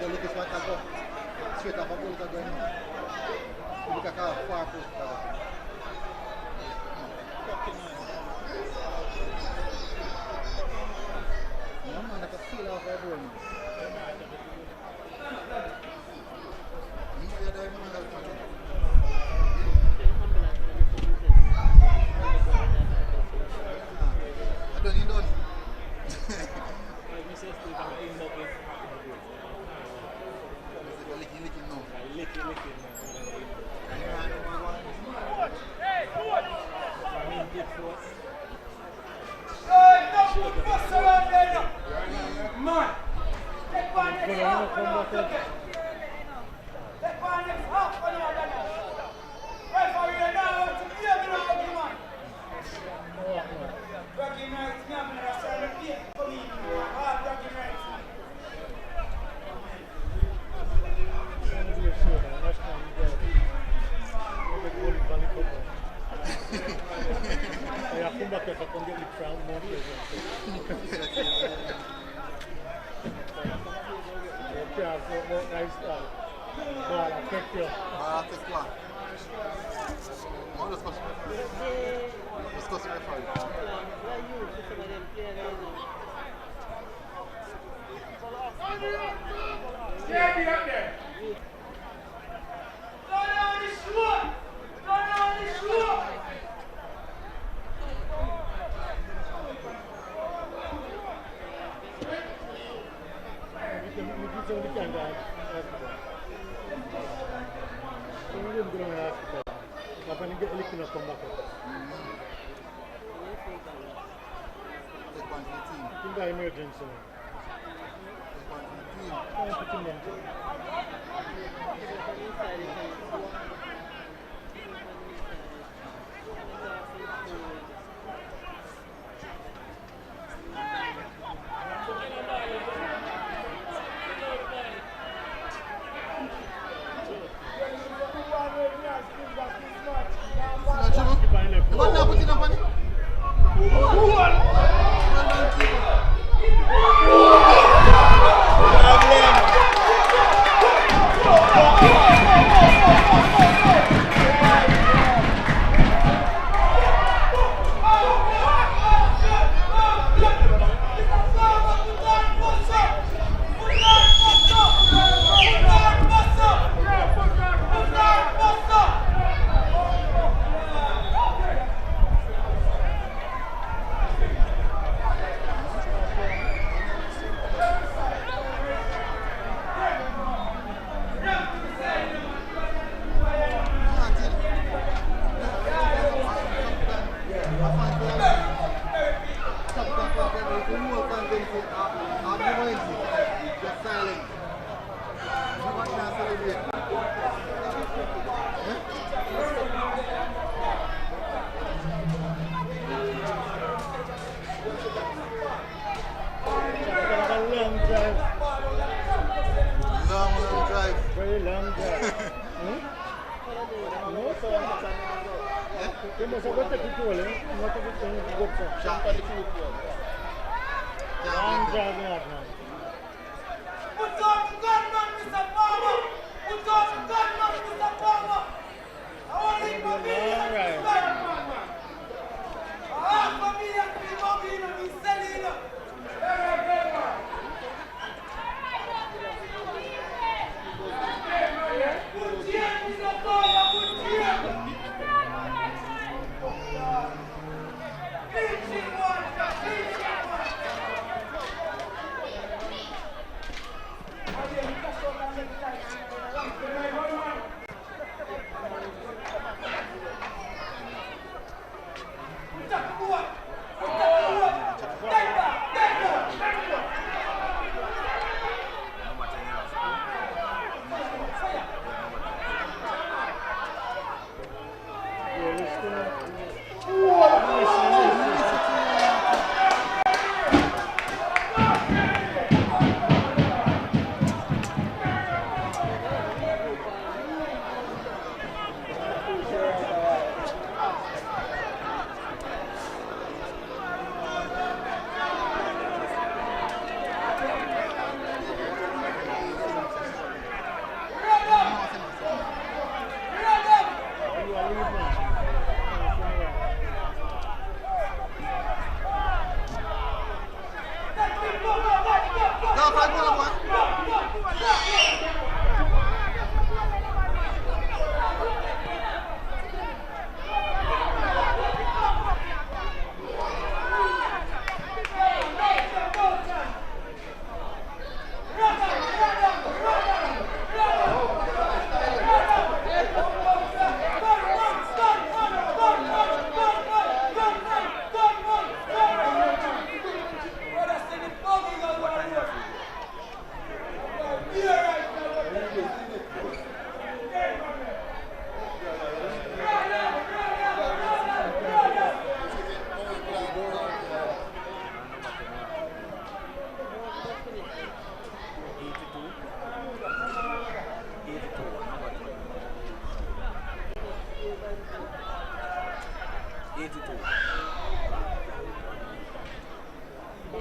S2: look at what I go. Straight up a goal to go in. Look at how far post to go. Yeah, man, I can feel off every one. Yeah, they're man, that's man. I don't need done. Licking now.
S6: market to come get it from Mount Pleasant. Okay, so more nice style. Ball, I take you.
S2: Ball, take one. More discussion. Discussion referee.
S4: Steady up there. Turn on the shore. Turn on the shore.
S2: Take one for the team.
S6: Emergency.
S2: Take one for the team. The one now put it up on it.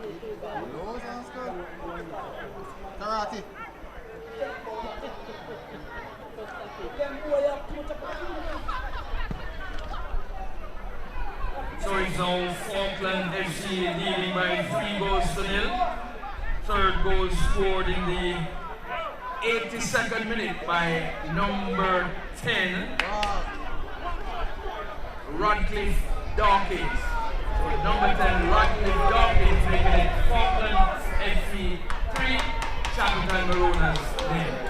S7: minute to go.
S2: No, sounds good. Karate.
S1: So it's now Falkland FC leading by 3 goals to nil. Third goal scored in the 82nd minute by number 10, Radcliffe Dawkins. So number 10, Radcliffe Dawkins making it Falkland FC 3, Shackleton Marooners nil.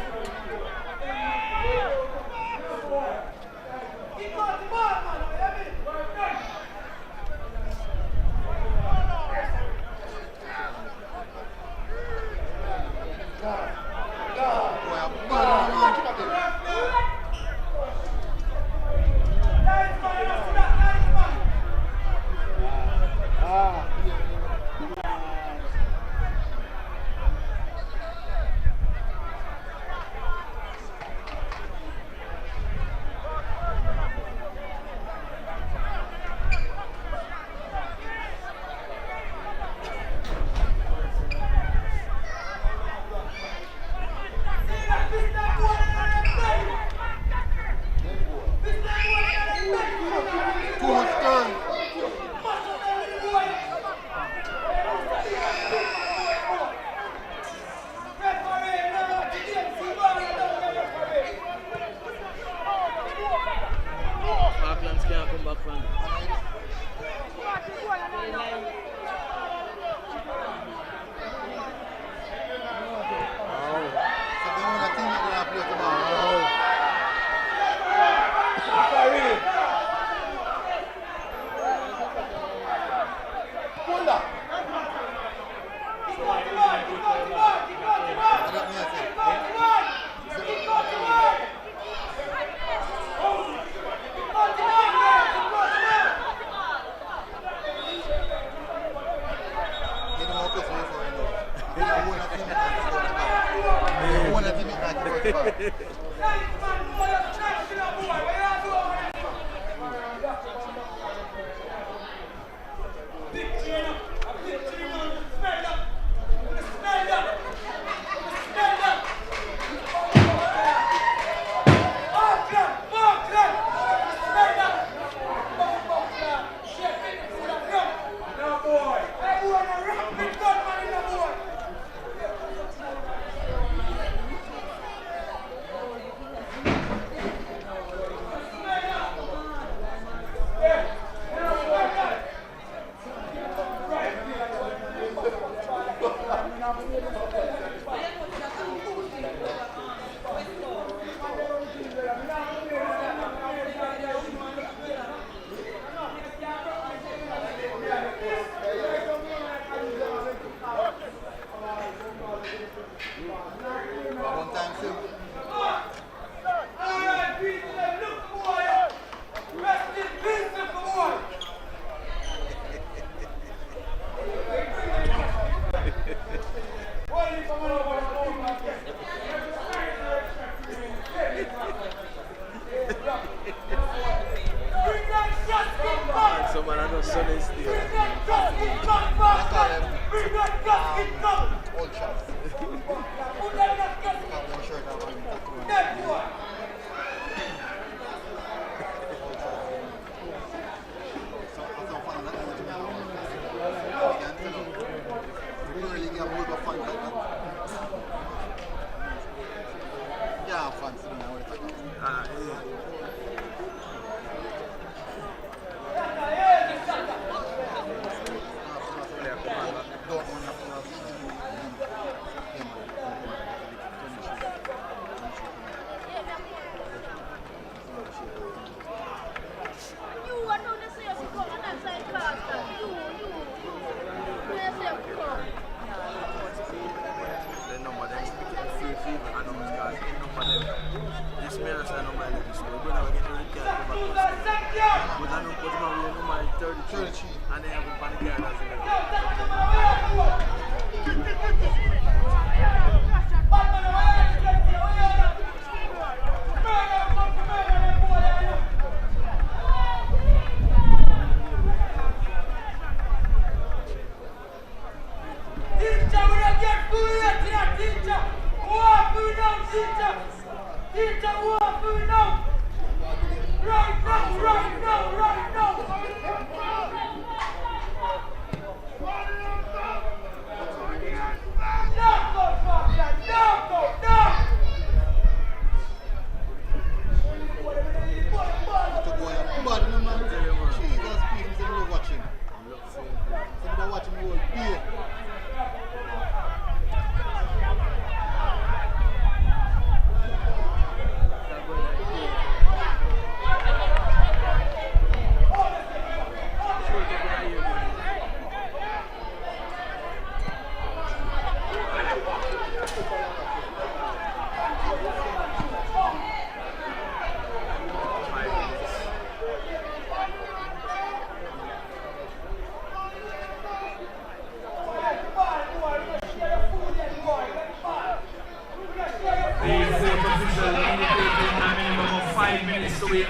S3: Falklands can't come back from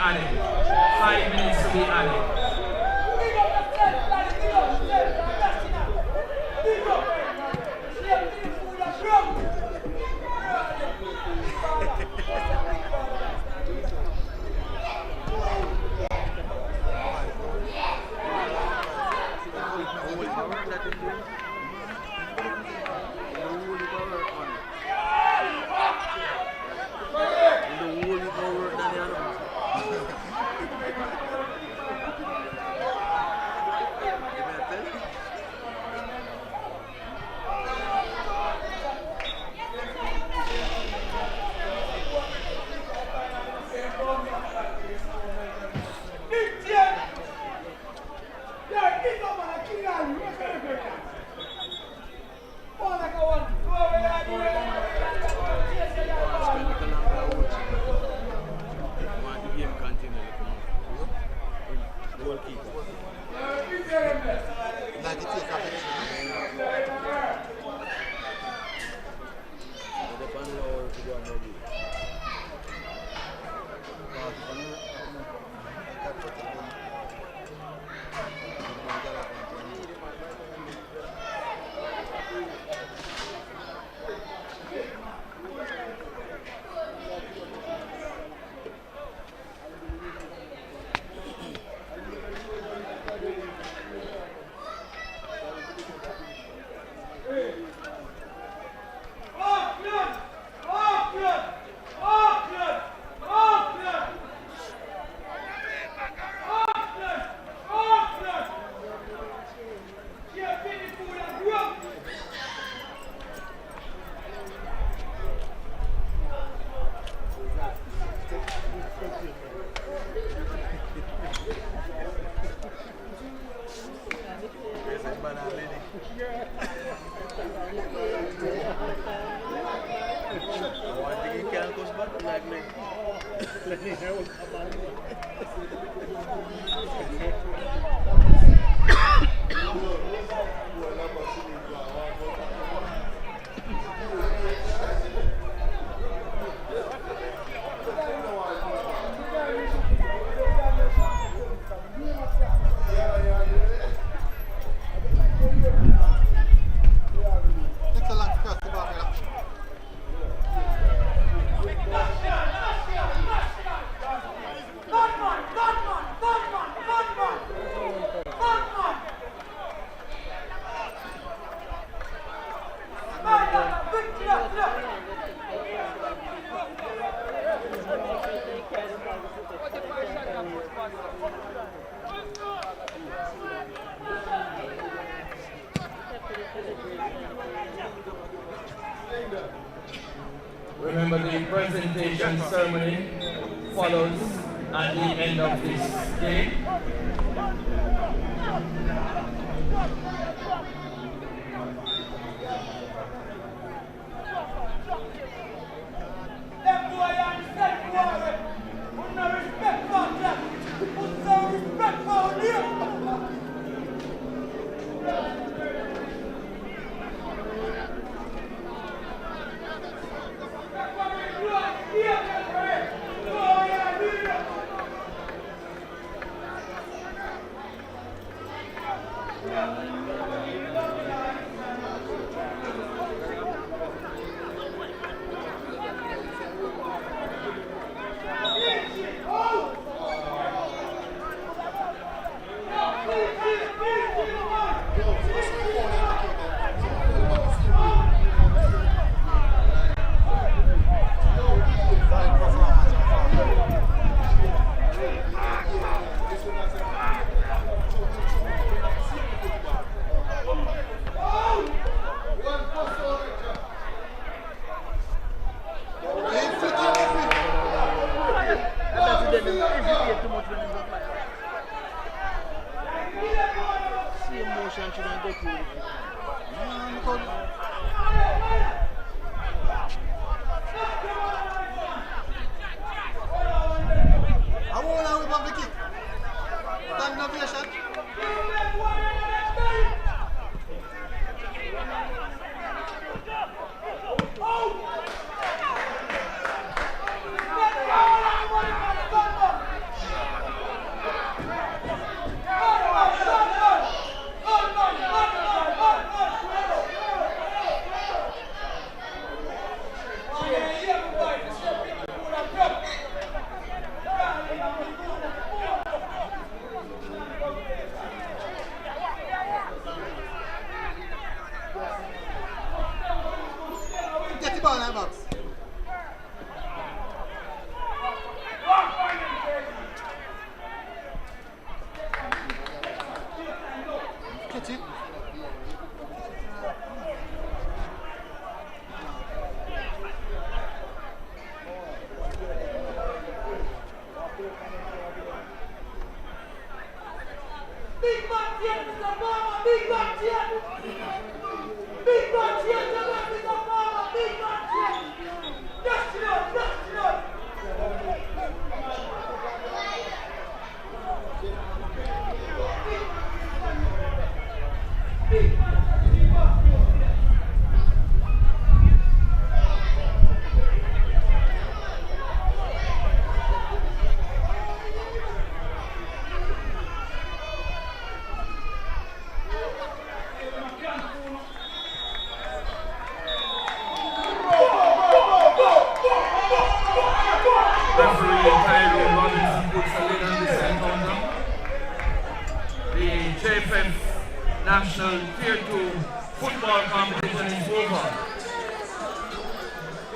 S1: added. 5 minutes to be added. Remember, the presentation ceremony follows at the end of this game.
S2: ball in that box. Catch it.
S4: Big man here, Mr. Farmer, big man here. Big man here, Mr. Farmer, big man here. Dust it up, dust it up. Big man, big man.
S1: Referee Tyrone Robinson puts a lid on this encounter. The JFF National Tier 2 football competition is over.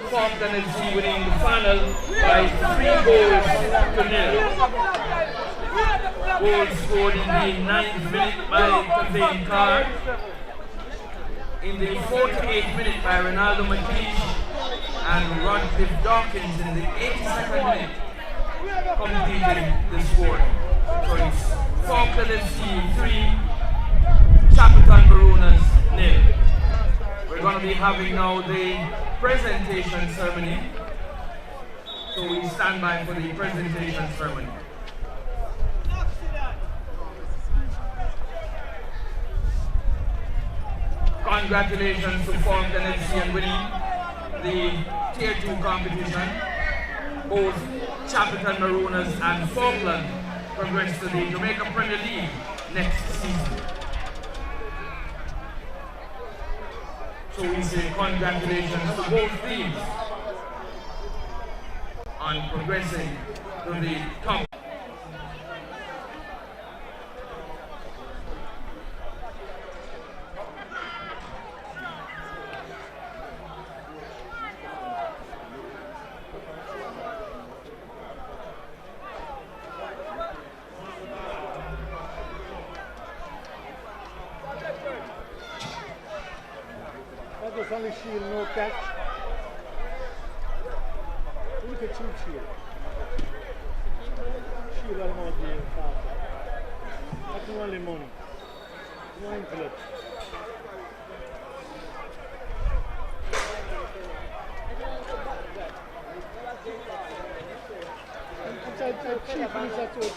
S1: Faulkner FC winning the final by 3 goals to 0. Goals scored in the 9th minute by Kavane Carr. In the 48th minute by Ronaldo McKeish and Rodcliffe Dawkins in the 82nd minute completed the score. So it's Falkland FC 3, Chapelton Marooners 0. We're going to be having now the presentation ceremony. So we stand by for the presentation ceremony. Congratulations to Falkland FC on winning the Tier 2 competition. Both Chapelton Marooners and Falkland progress to the Jamaica Premier League next season. So we say congratulations to both teams on progressing to the top.
S6: Just only shield, no catch. Look at cheap shield. Shield almost the fast. That's only money. No intellect. It's a cheap piece of toast.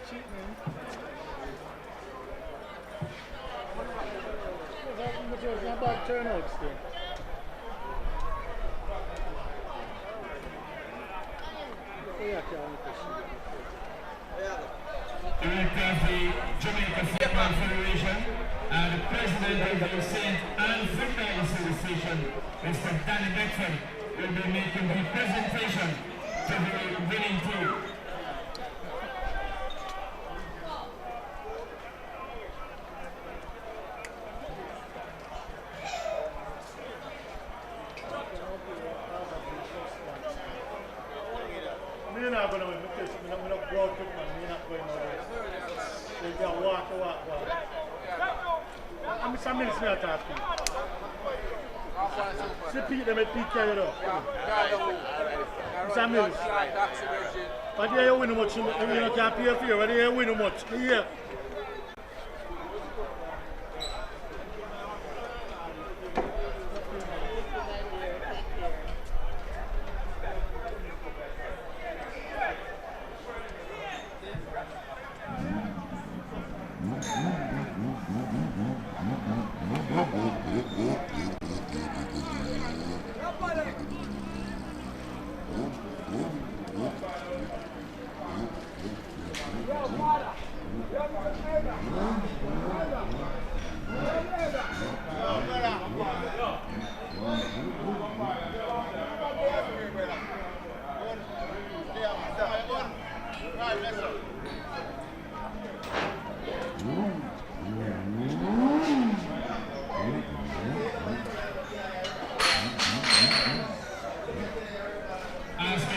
S6: Cheap, man. It's not bad turnouts there.
S1: Director of the Jamaica Football Federation and the President of the St. Anne Football Association, Mr. Danny Beckford, will be making the presentation to the winning team.
S6: You're not going to win because I'm not go out quick, man. You're not going nowhere. So you can walk. I'm Mr. Mills, me talking. See Pete, them at Pete carried up. Mr. Mills. But you win much, you can't pay for you, but you win much. Yeah.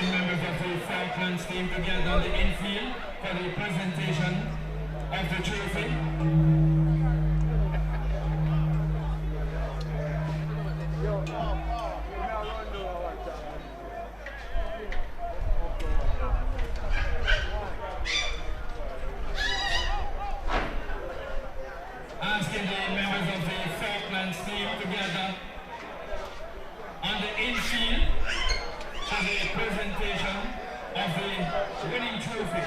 S1: asking members of the Falklands team to gather on the infield for the presentation of the trophy. Asking the members of the Falklands team to gather on the infield for the presentation of the winning trophy.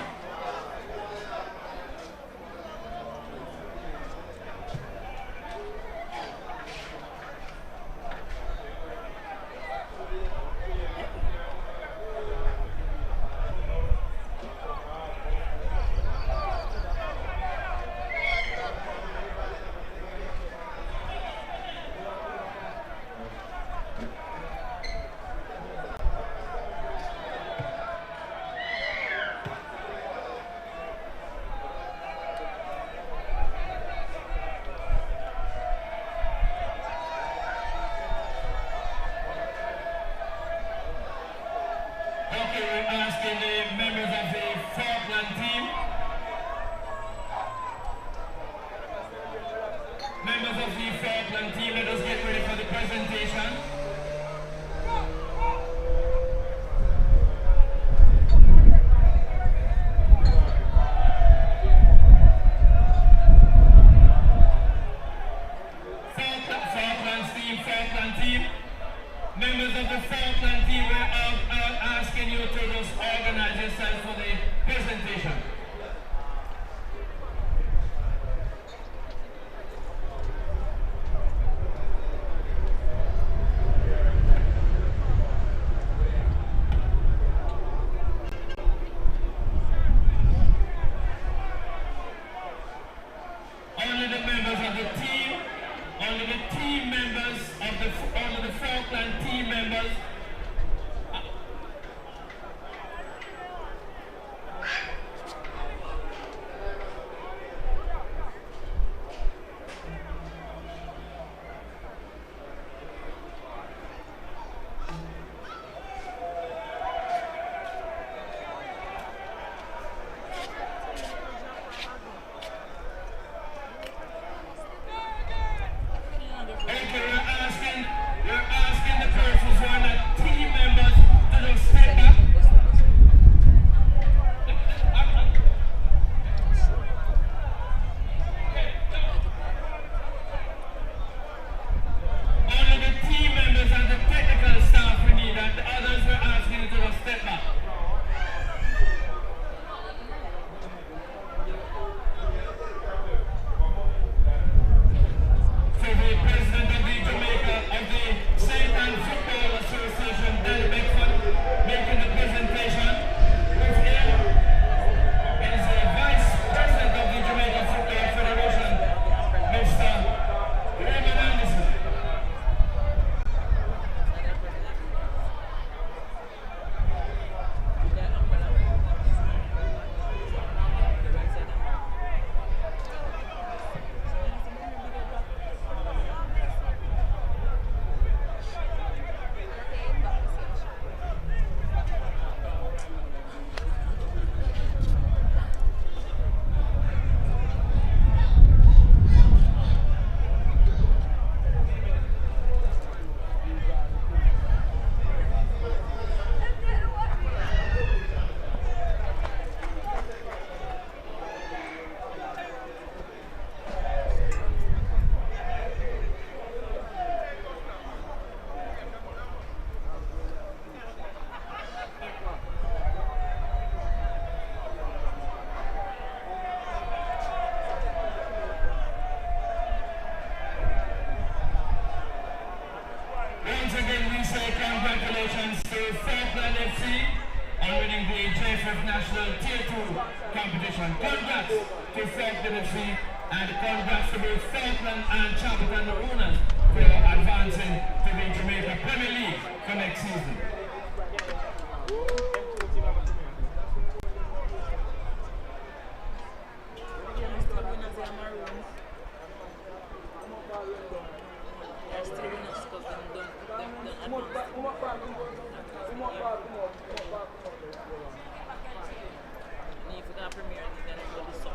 S1: Asking the members of the Falkland team. Members of the Falkland team, let us get ready for the presentation. Falkland team. Members of the Falkland team, we're asking you to just organize yourself for the presentation. Only the members of the team, only the team members of only the Falkland team members. We're asking the persons who are not team members to just step back. Only the team members and the technical staff we need, and the others we're asking you to just step back. So the president of the Jamaica, of the St. Anne Football Association, Dan Beckford, making the presentation. With him is the vice president of the Jamaica Football Federation, Mr. Raymond Anderson. Once again, we say congratulations to Falkland FC on winning the JFF National Tier 2 competition. Congrats to Falkland FC and congrats to both Falkland and Chapel owners for advancing to the Jamaica Premier League for next season.
S9: If you're gonna premiere, you're gonna go this song.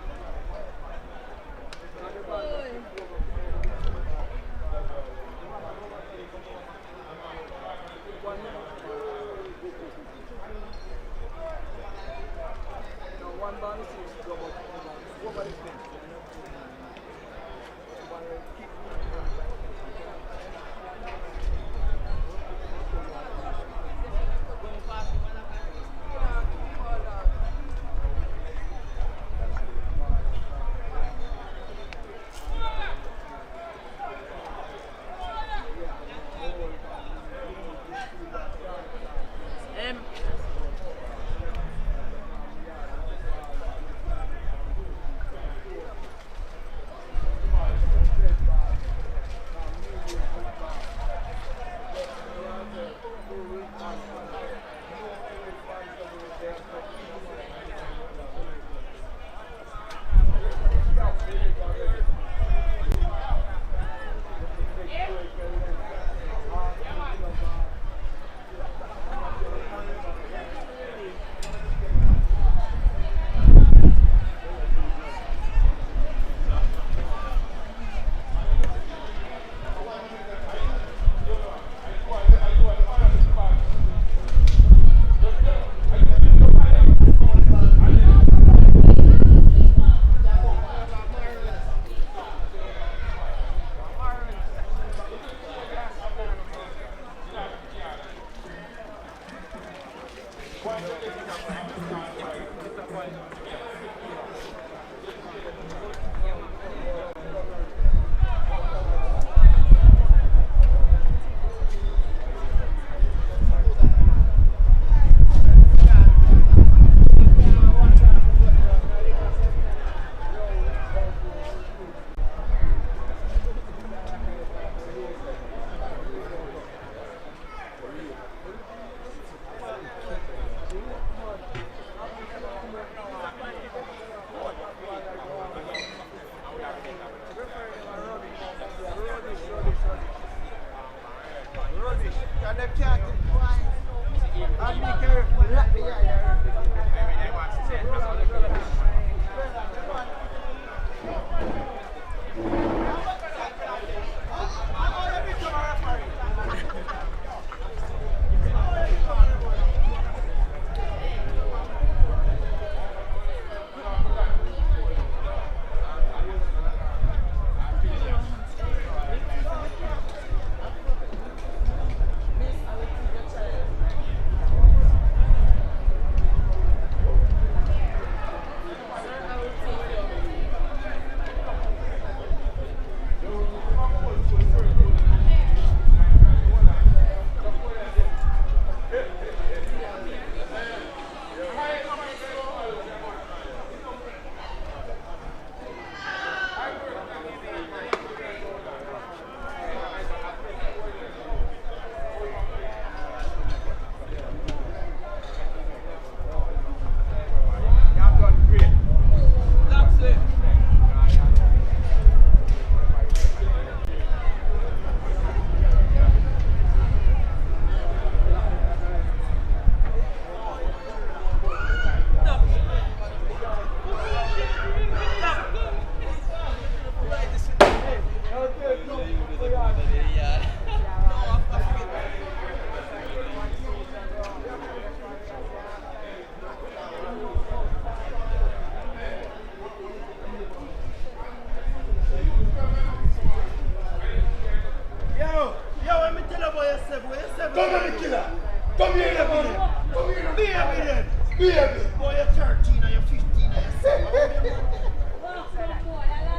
S6: Come on, the killer. Come here, baby. Come here. Be evident. Be evident. Boy, you're 13 or you're 15 or you're 7.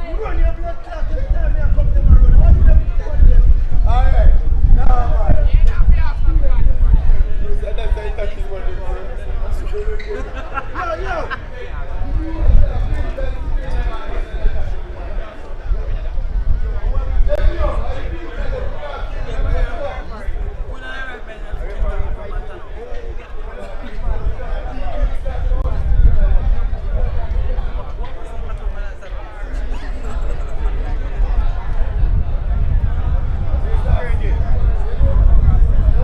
S6: You run your blood clot every time you come to my road. What do you do? All right.